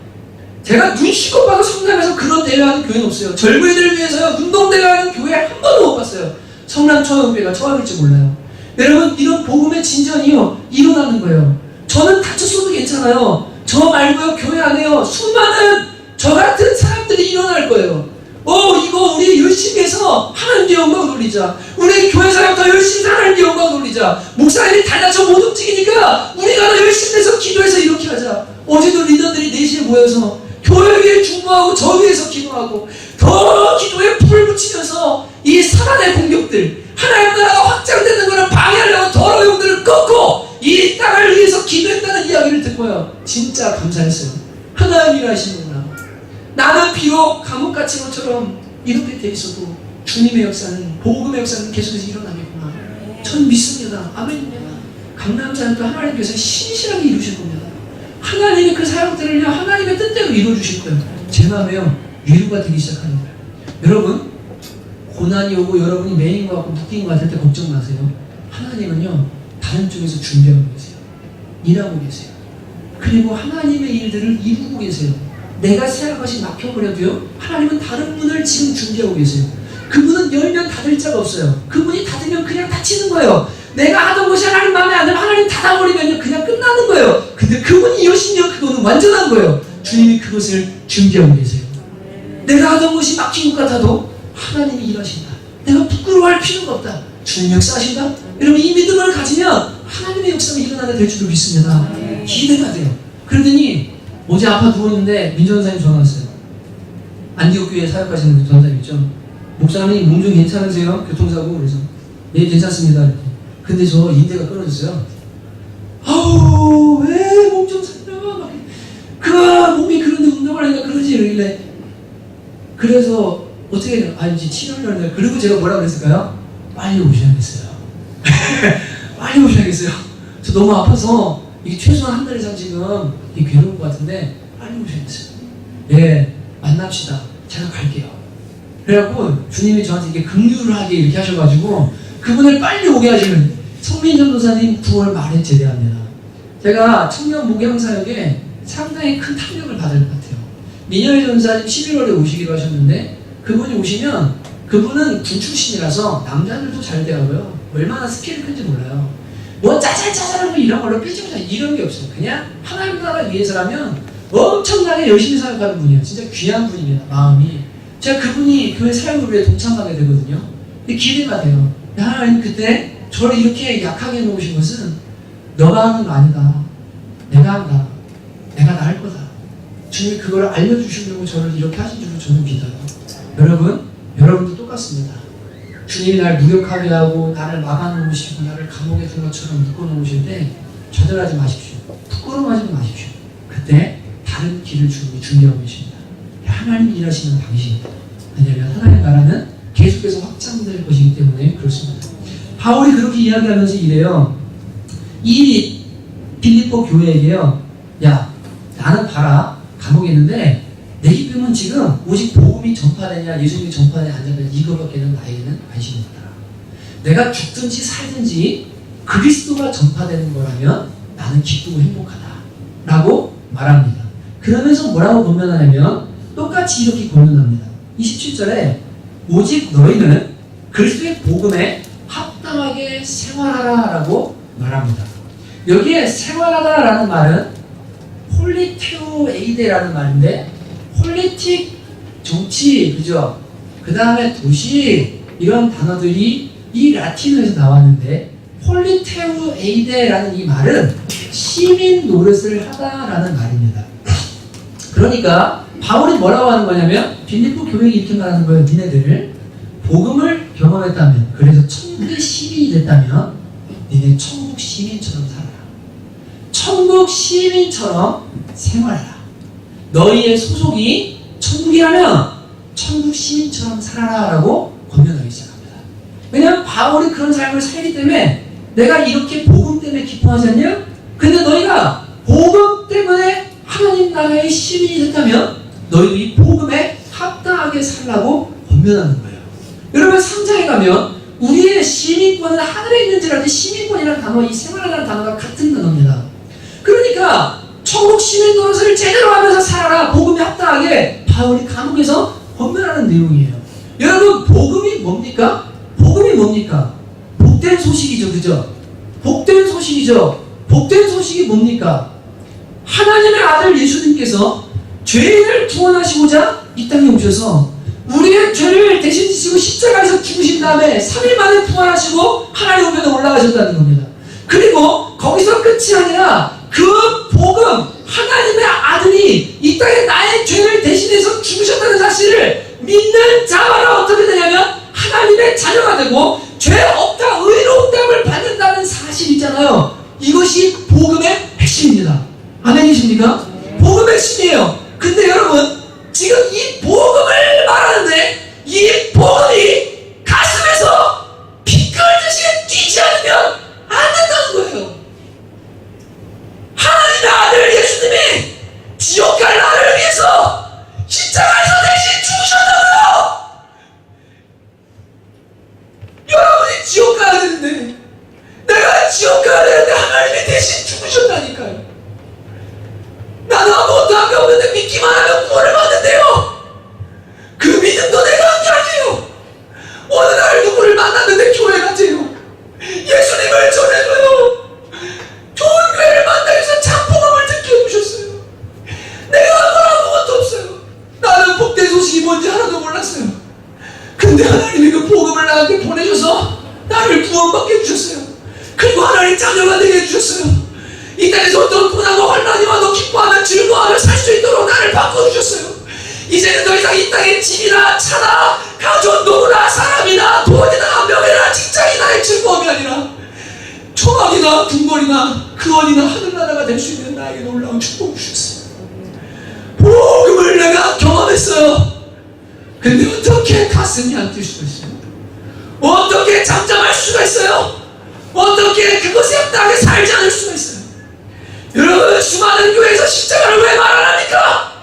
제가 눈치껏 봐도 성남에서 그런 대회하는 교회는 없어요. 젊은이들을 위해서 운동대회하는 교회 한 번도 못 봤어요. 성남 초원교회가 처음일지 몰라요. 여러분, 이런 복음의 진전이요, 일어나는 거예요. 저는 다쳤어도 괜찮아요. 저 말고요, 교회 안에요, 수많은 저 같은 사람들이 일어날 거예요. 이거 우리 열심히 해서 하나님께 영광 돌리자. 우리 교회 사람 더 열심히 해서 하나님께 영광 돌리자. 목사님이 달라져 못 움직이니까 우리가 더 열심히 해서 기도해서 이렇게 하자. 어제도 리더들이 4시에 모여서 교회 위에 중보하고 저 위에서 기도하고 더 기도에 불을 붙이면서 이 사단의 공격들, 진짜 감사했어요. 하나님 일하시는구나. 나는 비록 감옥 갇힌 것처럼 이렇게 돼 있어도 주님의 역사는, 복음의 역사는 계속해서 일어나겠구나. 전 믿습니다. 아멘입니다. 강남자는 또 하나님께서 신실하게 이루실 겁니다. 하나님의 그 사역들을요, 하나님의 뜻대로 이루어주실 거예요. 제 마음에요, 위로가 되기 시작하는 거예요. 여러분, 고난이 오고 여러분이 매인 것 같고 묶인 것 같을 때 걱정 마세요. 하나님은요, 다른 쪽에서 준비하고 계세요. 일하고 계세요. 그리고 하나님의 일들을 이루고 계세요. 내가 생각한 것이 막혀버려도요, 하나님은 다른 문을 지금 준비하고 계세요. 그 문은 열면 닫을 자가 없어요. 그 문이 닫으면 그냥 닫히는 거예요. 내가 하던 것이 하나님 마음에 안 들면 하나님 닫아버리면 그냥 끝나는 거예요. 근데 그 문이 여시면 그거는 완전한 거예요. 주님이 그것을 준비하고 계세요. 내가 하던 것이 막힌 것 같아도 하나님이 일하신다. 내가 부끄러워할 필요가 없다. 주님 역사하신다. 여러분, 이 믿음을 가지면 하나님의 역사가 일어나게 될 줄로 믿습니다. 기대가 돼요. 그러더니 어제 아파 누웠는데 민전사님 전화 왔어요. 안디옥 교회 사역하시는 그 전사님 있죠. 목사님 몸 좀 괜찮으세요? 교통사고. 그래서 예, 괜찮습니다. 근데 저 인대가 끊어졌어요. 아우, 왜 몸 좀 살려? 막 그 몸이 그런데 운동을 하니까 그러지 이러길래, 그래서 어떻게 해요? 아, 이제 치료를 하는데, 그리고 제가 뭐라고 그랬을까요? 빨리 오셔야겠어요. 빨리 오셔야겠어요. 저 너무 아파서 이게 최소한 한 달 이상 지금 괴로운 것 같은데 빨리 오셔야겠어요. 예, 만납시다. 제가 갈게요. 그래갖고 주님이 저한테 이렇게 긍휼하게 이렇게 하셔가지고 그분을 빨리 오게 하시는, 성민 전도사님 9월 말에 제대합니다. 제가 청년 목양 사역에 상당히 큰 탐욕을 받을 것 같아요. 민현희 전사님 11월에 오시기로 하셨는데, 그분이 오시면, 그분은 군 출신이라서 남자들도 잘 되고요. 얼마나 스킬이 큰지 몰라요. 뭐 짜잘짜잘하고 이런 걸로 삐지고 이런 게 없어요. 그냥 하나님 나라 위해서라면 엄청나게 열심히 사역하는 분이에요. 진짜 귀한 분입니다. 마음이. 제가 그분이 교회 사역을 위해 동참하게 되거든요. 근데 기대가 돼요. 하나님 그때 저를 이렇게 약하게 놓으신 것은 너가 하는 거 아니다. 내가 한다. 내가 나 할 거다. 주님이 그걸 알려주시려고 저를 이렇게 하신 줄로 저는 믿어요. 여러분, 여러분도 똑같습니다. 주님이 날 무력하게 하고 나를 막아놓으시고 나를 감옥에 둔 것처럼 묶어놓으실 때 좌절하지 마십시오. 부끄러워하지 마십시오. 그때 다른 길을 준비하고 계십니다. 하나님이 일하시는 당신입니다. 왜냐하면 하나님 나라는 계속해서 확장될 것이기 때문에 그렇습니다. 바울이 그렇게 이야기하면서 이래요. 이 빌립보 교회에게요, 야, 나는 봐라, 감옥에 있는데 내 기쁨은 지금 오직 복음이 전파되냐 예수님이 전파되냐 안 전파되냐 이거밖에는 나에게는 관심이 없다. 내가 죽든지 살든지 그리스도가 전파되는 거라면 나는 기쁘고 행복하다 라고 말합니다. 그러면서 뭐라고 권면하냐면 똑같이 이렇게 권면합니다. 27절에 오직 너희는 그리스도의 복음에 합당하게 생활하라 라고 말합니다. 여기에 생활하다 라는 말은 폴리테오에이데라는 말인데, 폴리틱, 정치, 그죠? 그 다음에 도시, 이런 단어들이 이 라틴어에서 나왔는데, 폴리테오에이데라는 이 말은 시민 노릇을 하다라는 말입니다. 그러니까 바울이 뭐라고 하는 거냐면, 빌립보 교회에 이렇게 말하는 거예요. 니네들 복음을 경험했다면, 그래서 천국의 시민이 됐다면 니네 천국 시민처럼 살아라. 천국 시민처럼 생활하라. 너희의 소속이 천국이라면 천국 시민처럼 살아라 라고 권면하기 시작합니다. 왜냐하면 바울이 그런 삶을 살기 때문에 내가 이렇게 복음 때문에 기뻐하지 않냐? 근데 너희가 복음 때문에 하나님 나라의 시민이 됐다면 너희도 이 복음에 합당하게 살라고 권면하는 거예요. 여러분 3장에 가면 우리의 시민권은 하늘에 있는지라도 시민권이라는 단어, 이 생활이라는 단어가 같은 단어입니다. 그러니까 천국 시민 노릇을 제대로 하면서 살아라. 복음에 합당하게 바울이 감옥에서 권면하는 내용이에요. 여러분 복음이 뭡니까? 복음이 뭡니까? 복된 소식이죠. 그죠? 복된 소식이죠. 복된 소식이 뭡니까? 하나님의 아들 예수님께서 죄인을 구원하시고자 이 땅에 오셔서 우리의 죄를 대신 지시고 십자가에서 죽으신 다음에 3일 만에 부활하시고 하나님 우편에 올라가셨다는 겁니다. 그리고 거기서 끝이 아니라 그 복음, 하나님의 아들이 이 땅에 나의 죄를 대신해서 죽으셨다는 사실을 믿는 자마다 어떻게 되냐면 하나님의 자녀가 되고 죄 없다 의로움을 받는다는 사실 있잖아요. 이것이 복음의 핵심입니다. 아멘이십니까? 하나님이 그 복음을 나한테 보내셔서 나를 구원받게 해주셨어요. 그리고 하나님 자녀가 되게 해주셨어요. 이 땅에서 어떤 고난과 환난이 와도 기뻐하며 즐거워하며 살 수 있도록 나를 바꿔주셨어요. 이제는 더 이상 이 땅에 집이나 차나 가족 노나 사람이나 돈이나 명예나 직장이나의 즐거움이 아니라 초막이나 궁궐이나 근원이나 하늘나라가 될 수 있는 나에게 놀라운 축복을 주셨어요. 복음을 내가 경험했어요. 근데 어떻게 가슴이 안 뛸 수가 있어요? 어떻게 잠잠할 수가 있어요? 어떻게 그것에 합당하게 살지 않을 수가 있어요? 여러분, 수많은 교회에서 십자가를 왜 말 안 합니까?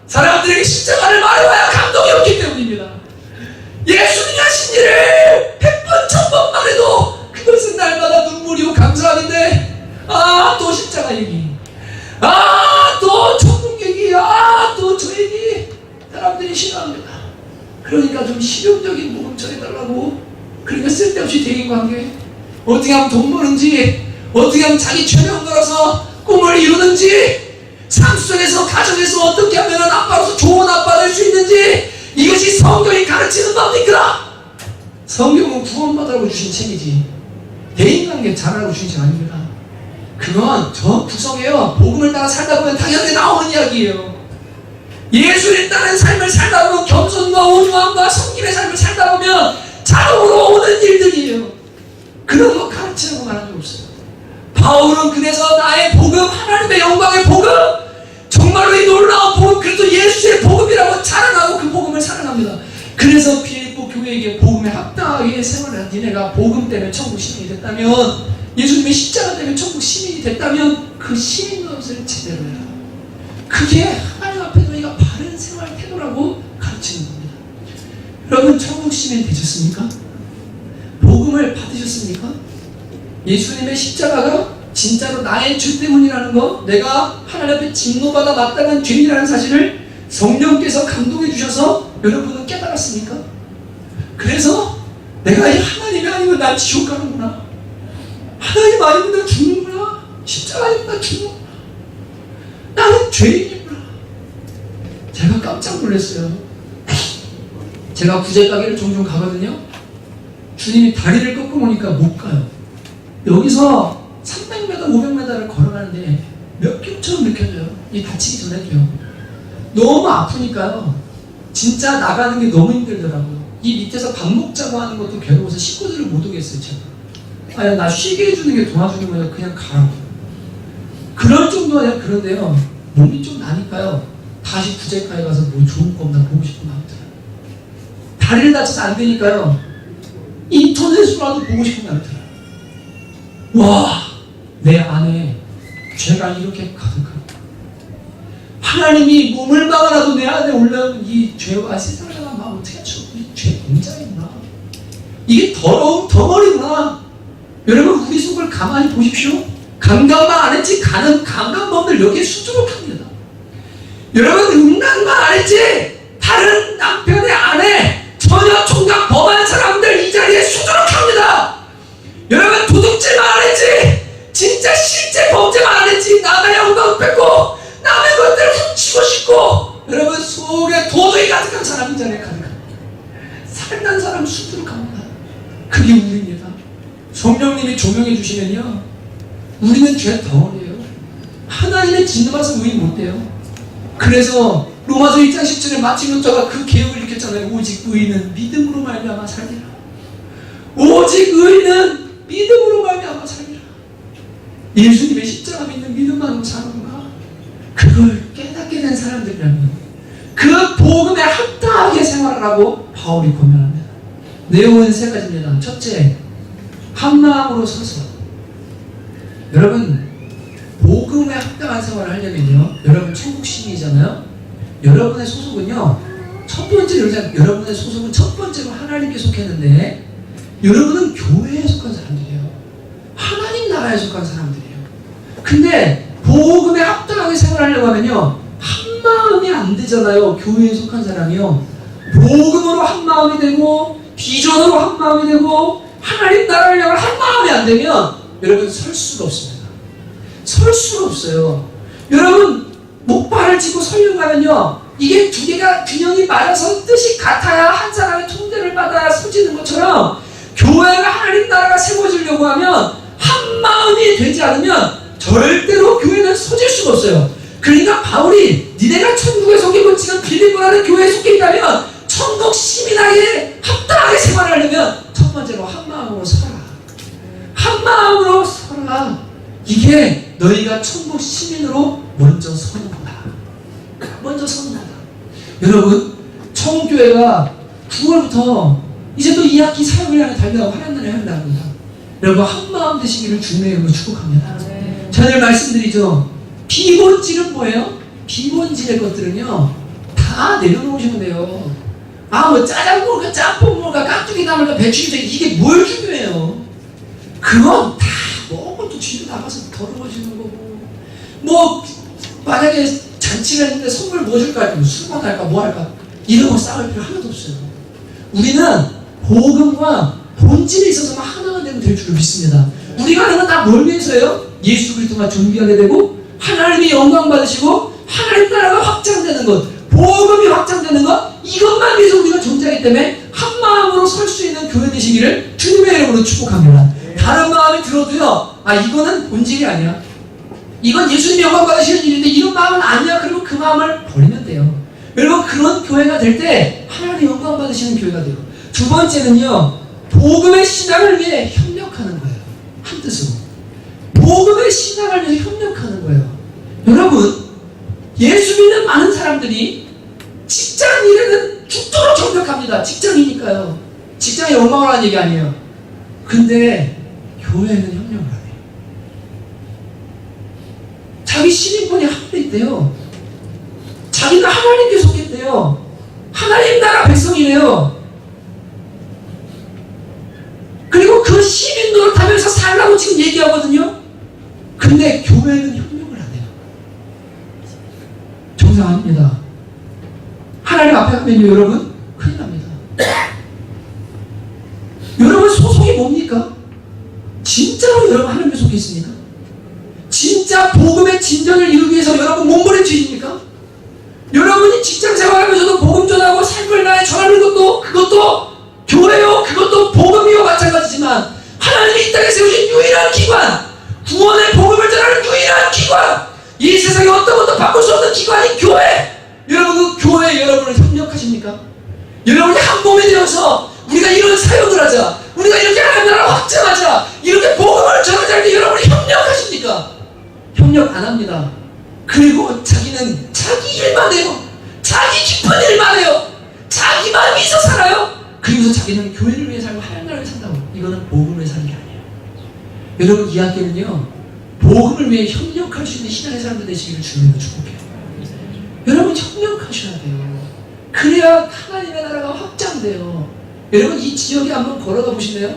사람들에게 십자가를 말해봐야 감동이 없기 때문입니다. 예수님이 하신 일을 100번, 1000번 말해도 그것은 날마다 눈물이고 감사함인데, 또 십자가 얘기, 또 천국 얘기, 또 저 얘기, 사람들이 싫어합니다. 그러니까 좀 실용적인 복음 전해달라고. 그러니까 쓸데없이 대인관계, 어떻게 하면 돈 버는지, 어떻게 하면 자기 최면 걸어서 꿈을 이루는지, 삶 속에서 가정에서 어떻게 하면 아빠로서 좋은 아빠 될 수 있는지, 이것이 성경이 가르치는 겁니까? 성경은 구원받으라고 주신 책이지 대인관계 잘하라고 주신 책 아닙니다. 그건 저 구성이에요. 복음을 따라 살다 보면 당연히 나오는 이야기예요. 예수를 따른 삶을 살다 보면 겸손과 온유함과 섬김의 삶을 살다 보면 자동으로 오는 일들이에요. 그런 거 가르치라고 말한 적 없어요. 바울은 그래서 나의 복음, 하나님의 영광의 복음, 정말로 이 놀라운 복음, 그래도 예수의 복음이라고 자랑하고 그 복음을 사랑합니다. 그래서 빌립보 교회에게 복음에 합당하게 생활한 니네가 복음 때문에 천국 시민이 됐다면, 예수님의 십자가 때문에 천국 시민이 됐다면 그 시민 노릇을 제대로 해라. 그게 하나님 앞에 너희가 바른 생활 태도라고 가르치는 겁니다. 여러분, 천국 시민 되셨습니까? 복음을 받으셨습니까? 예수님의 십자가가 진짜로 나의 죄 때문이라는 거, 내가 하나님 앞에 진노받아 마땅한 죄인이라는 사실을 성령께서 감동해 주셔서 여러분은 깨달았습니까? 그래서 내가 이 하나님이 아니면 난 지옥 가는구나, 하나님 아니면 난 죽는구나, 십자가 아니면 난 죽는구나, 나는 죄인이구나. 제가 깜짝 놀랐어요. 제가 구제 가게를 종종 가거든요. 주님이 다리를 꺾고 오니까 못 가요. 여기서 300m, 500m를 걸어가는데 몇 킬로처럼 느껴져요. 이 다치기 전에도요. 너무 아프니까요. 진짜 나가는 게 너무 힘들더라고요. 이 밑에서 밥 먹자고 하는 것도 괴로워서 식구들을 못 오겠어요, 제가. 나 쉬게 해주는 게 도와주는 거예요. 그냥 가라고. 그럴 정도가 아니라 그런데요. 몸이 좀 나니까요. 다시 구제가에 가서 뭐 좋은 거 없나 보고 싶은 마음이 들어요. 다리를 다쳐서 안 되니까요. 인터넷으로라도 보고 싶은 마음이 들어요. 와, 내 안에 죄가 이렇게 가득하다. 하나님이 몸을 막아놔도 내 안에 올라오는 이 죄와 세상을 향한 마음 어떻게 하죠? 이 죄 공장이구나. 이게 더러운 덩어리구나. 여러분, 우리 속을 가만히 보십시오. 감각만 안 했지 가는 감각범들 여기에 수두룩합니다. 여러분, 음란만 안 했지 다른 남편의 아내, 전혀 총각 범한 사람들 이 자리에 수두룩합니다. 여러분, 도둑질만 안 했지 진짜 실제 범죄만 안 했지 남의 영광 뺏고 남의 것들을 훔치고 싶고, 여러분 속에 도둑이 가득한 사람이 이 자리에 가득합니다. 살난 사람 수두룩합니다. 그게 우리입니다. 성령님이 조명해 주시면요, 우리는 죄 덩어리예요. 하나님의 진노받아서 우리 못 돼요. 그래서 로마서 1장 10절에 마틴 루터가 그 개혁을 일으켰잖아요. 오직 의인은 믿음으로 말미암아 살리라. 오직 의인은 믿음으로 말미암아 살리라. 예수님의 십자가 믿는 믿음만으로 사는구나. 그걸 깨닫게 된 사람들이라면 그 복음에 합당하게 생활하라고 바울이 권면합니다. 내용은 세 가지입니다. 첫째, 한 마음으로 서서. 여러분, 복음에 합당한 생활을 하려면요, 여러분 천국 시민이잖아요. 여러분의 소속은요, 첫 번째로, 여러분의 소속은 첫 번째로 하나님께 속했는데, 여러분은 교회에 속한 사람들이에요. 하나님 나라에 속한 사람들이에요. 근데 복음에 합당하게 생활하려고 하면요, 한 마음이 안 되잖아요. 교회에 속한 사람이요. 복음으로 한 마음이 되고 비전으로 한 마음이 되고 하나님 나라를 향한 한 마음이 안 되면 여러분 설 수가 없습니다. 설 수가 없어요. 여러분 목발을 짚고 서려고 하면요, 이게 두 개가 균형이 맞아서 뜻이 같아야 한 사람의 통제를 받아야 서지는 것처럼 교회가 하나님 나라가 세워지려고 하면 한 마음이 되지 않으면 절대로 교회는 서질 수가 없어요. 그러니까 바울이 니네가 천국에 속이고 지금 빌립보라는 교회에 속해 있다면 천국 시민에게 합당하게 생활하려면 첫 번째로 한 마음으로 서라. 한 마음으로 서라. 이게 너희가 천국 시민으로 먼저 서는 거다. 먼저 서는 거다. 여러분, 청교회가 9월부터 이제 또 2학기 사역을 향해 달려가고 하나님을 향해 나갑니다. 여러분, 한 마음 되시기를 주님의 이름으로 축복합니다. 저는 말씀드리죠. 비본질은 뭐예요? 비본질의 것들은요 다 내려놓으시면 돼요. 뭐 짜장 먹을까 짬뽕 먹을까 깍두기 담을까 배추김치 이게 뭘 중요해요? 그건 다 먹고 또 뒤로 나가서 더러워지는 거고, 뭐 만약에 잔치가 있는데 선물 뭐 줄까? 술만 할까 뭐 할까? 이런 거 싸울 필요 하나도 없어요. 우리는 복음과 본질에 있어서만 하나가 되면 될 줄 믿습니다. 우리가 하는 건 다 뭘 위해서요? 예수 그리스도가 존귀하게 되고 하나님이 영광 받으시고 하나님 나라가 확장되는 것, 복음이 확장되는 것, 이것만 위해서 우리가 존재하기 때문에 한 마음으로 설 수 있는 교회 되시기를 주님의 이름으로 축복합니다. 다른 마음이 들어도요, 이거는 본질이 아니야, 이건 예수님이 영광 받으시는 일인데 이런 마음은 아니야, 그러면 그 마음을 버리면 돼요. 여러분, 그런 교회가 될 때 하나님 영광 받으시는 교회가 돼요. 두 번째는요, 복음의 신앙을 위해 협력하는 거예요. 한 뜻으로 복음의 신앙을 위해 협력하는 거예요. 여러분, 예수 믿는 많은 사람들이 직장 일에는 죽도록 협력합니다. 직장이니까요. 직장이 엉망을 하는 얘기 아니에요. 근데 교회는 협력을 안 해요. 자기 신인권이 하늘에 있대요. 자기가 하나님께 속했대요. 하나님 나라 백성이래요. 그리고 그 시민 노릇하면서 살라고 지금 얘기하거든요. 근데 교회는 협력을 안 해요. 정상합니다. 하나님 앞에 가면요, 여러분, 큰일 납니다. 여러분, 소속이 뭡니까? 진짜로 여러분 하나님에 속해 있습니까? 진짜 복음의 진전을 이루기 위해서 여러분 몸부림치십니까? 여러분이 직장 생활하면서도 복음 전하고 삶을 나에 전하는 것도, 그것도 교회요, 그것도 복음이요 마찬가지지만 하나님이 이 땅에 세우신 유일한 기관, 구원의 복음을 전하는 유일한 기관, 이 세상에 어떤 것도 바꿀 수 없는 기관이 교회. 여러분, 그 교회에 여러분을 협력하십니까? 여러분이 한 몸이 되어서 우리가 이런 사역을 하자, 우리가 이렇게 하나님 나라를 확장하자, 이렇게 복음을 전하자 할 때 여러분이 협력하십니까? 협력 안 합니다. 그리고 자기는 자기 일만 해요. 자기 기쁜 일만 해요. 자기만 위해서 살아요. 그리고서 자기는 교회를 위해 살고 하나님 나라를 위해 산다고. 이거는 복음을 위해 사는 게 아니에요. 여러분, 이 학교는요, 복음을 위해 협력할 수 있는 신앙의 사람들 되시기를 주님으로 축복해요. 여러분, 협력하셔야 돼요. 그래야 하나님의 나라가 확장돼요. 여러분, 이 지역에 한번 걸어가 보실래요?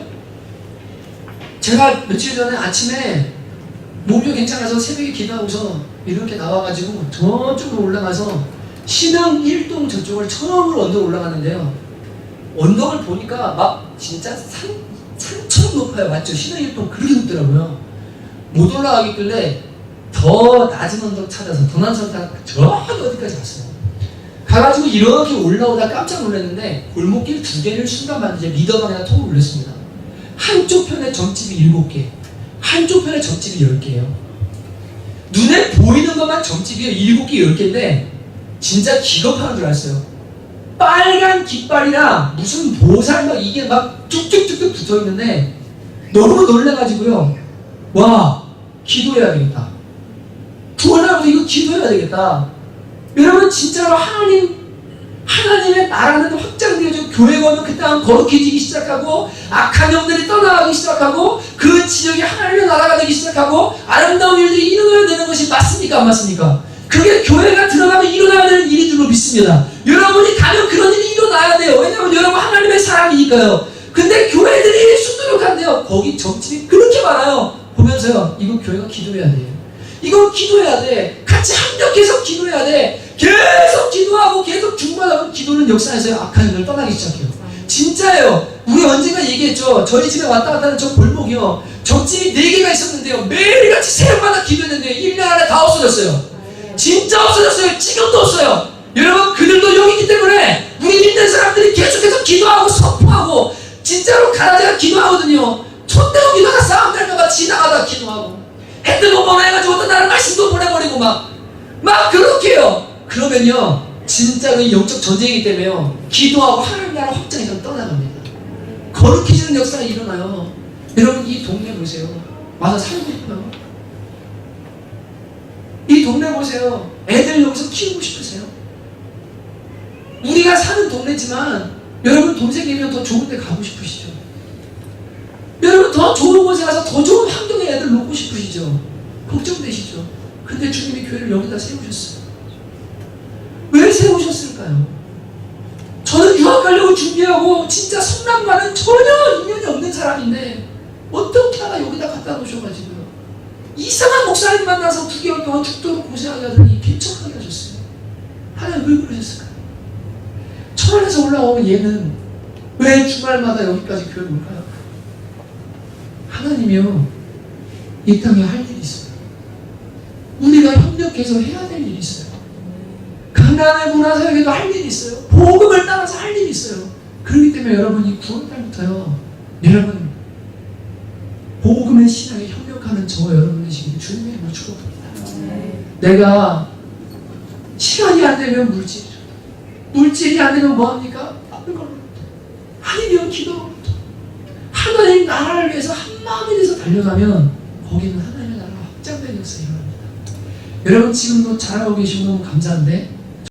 제가 며칠 전에 아침에 몸이 괜찮아서 새벽에 기도하고서 이렇게 나와가지고 저쪽으로 올라가서 신흥 1동 저쪽을 처음으로 언덕 올라갔는데요. 언덕을 보니까 막 진짜 산처럼 높아요. 맞죠? 신흥 1동 그렇게 높더라고요. 못 올라가겠길래 더 낮은 언덕 찾아서 더 낮은 언덕 저기 어디까지 갔어요. 가가지고 이렇게 올라오다 깜짝 놀랐는데 골목길 2개를 순간만에 리더방에다 톡을 올렸습니다. 한쪽 편에 점집이 7개, 한쪽 편에 점집이 10개예요. 눈에 보이는 것만 점집이 7개, 10개인데 진짜 기겁하는 줄 알았어요. 빨간 깃발이랑 무슨 보살 막 이게 막 뚝뚝뚝뚝 붙어있는데 너무 놀라가지고요. 와, 기도해야 되겠다. 구원하고 이거 기도해야 되겠다. 여러분, 진짜로 하나님의 나라는 확장되어지고 교회가 오면 그 땅은 거룩해지기 시작하고 악한 영들이 떠나가기 시작하고 그 지역에 하나님의 나라가 되기 시작하고 아름다운 일들이 일어나야 되는 것이 맞습니까? 안 맞습니까? 그게 교회가 들어가면 일어나야 되는 일인 줄로 믿습니다. 여러분이 가면 그런 일이 일어나야 돼요. 왜냐하면 여러분 하나님의 사람이니까요. 근데 교회들이 수두룩한데요. 거기 점집이 그렇게 많아요. 보면서요, 이거 교회가 기도해야 돼요. 이거 기도해야 돼. 같이 합력해서 기도해야 돼. 계속 기도하고 계속 중보하고 기도는 역사에서 악한 영을 떠나기 시작해요. 진짜예요. 우리 언젠가 얘기했죠. 저희 집에 왔다 갔다 하는 저 골목이요, 점집이 4개가 있었는데요, 매일같이 새벽마다 기도했는데 1년 안에 다 없어졌어요. 진짜 없어졌어요. 지금도 없어요. 여러분, 그들도 여기 있기 때문에 우리 믿는 사람들이 계속해서 기도하고 선포하고, 진짜로 가라지가 기도하거든요. 촛대고 기도가 싸움 될까봐 지나가다 기도하고, 핸드폰 보내가지고 어떤 날은 말씀도 보내버리고 막 그렇게 해요. 그러면요, 진짜로 영적 전쟁이기 때문에요, 기도하고 하나님 나라 확장해서 떠나갑니다. 거룩해지는 역사가 일어나요. 여러분, 이 동네 보세요. 와서 살고 싶어요. 이 동네 보세요. 애들 여기서 키우고 싶으세요? 우리가 사는 동네지만 여러분 돈 생기면 더 좋은 데 가고 싶으시죠? 여러분 더 좋은 곳에 가서 더 좋은 환경에 애들 놓고 싶으시죠? 걱정되시죠? 근데 주님이 교회를 여기다 세우셨어요. 왜 세우셨을까요? 저는 유학 가려고 준비하고 진짜 성남과는 전혀 인연이 없는 사람인데 어떻게 하나 여기다 갖다 놓으셔가지고요, 이상한 목사님 만나서 9개월 동안 죽도록 고생하게 하더니 개척하게 하셨어요. 하나님 왜 그러셨을까요? 천안에서 올라오면 얘는 왜 주말마다 여기까지 교회를 올까요? 하나님이요, 이 땅에 할 일이 있어요. 우리가 협력해서 해야 될 일이 있어요. 강남의 문화사역에도 할 일이 있어요. 복음을 따라서 할 일이 있어요. 그렇기 때문에 여러분이 9월달부터요, 여러분 복음의 신앙에 협력하는 저와 여러분 되시길 주님의 이름으로 축복합니다. 내가 시간이 안 되면 물질이 안 되면 뭐합니까? 아니면 기도. 하나님 나라를 위해서 한 마음을 위해서 달려가면 거기는 하나님의 나라가 확장되는 역사가 일어납니다. 여러분 지금도 잘하고 계시고 너무 감사한데,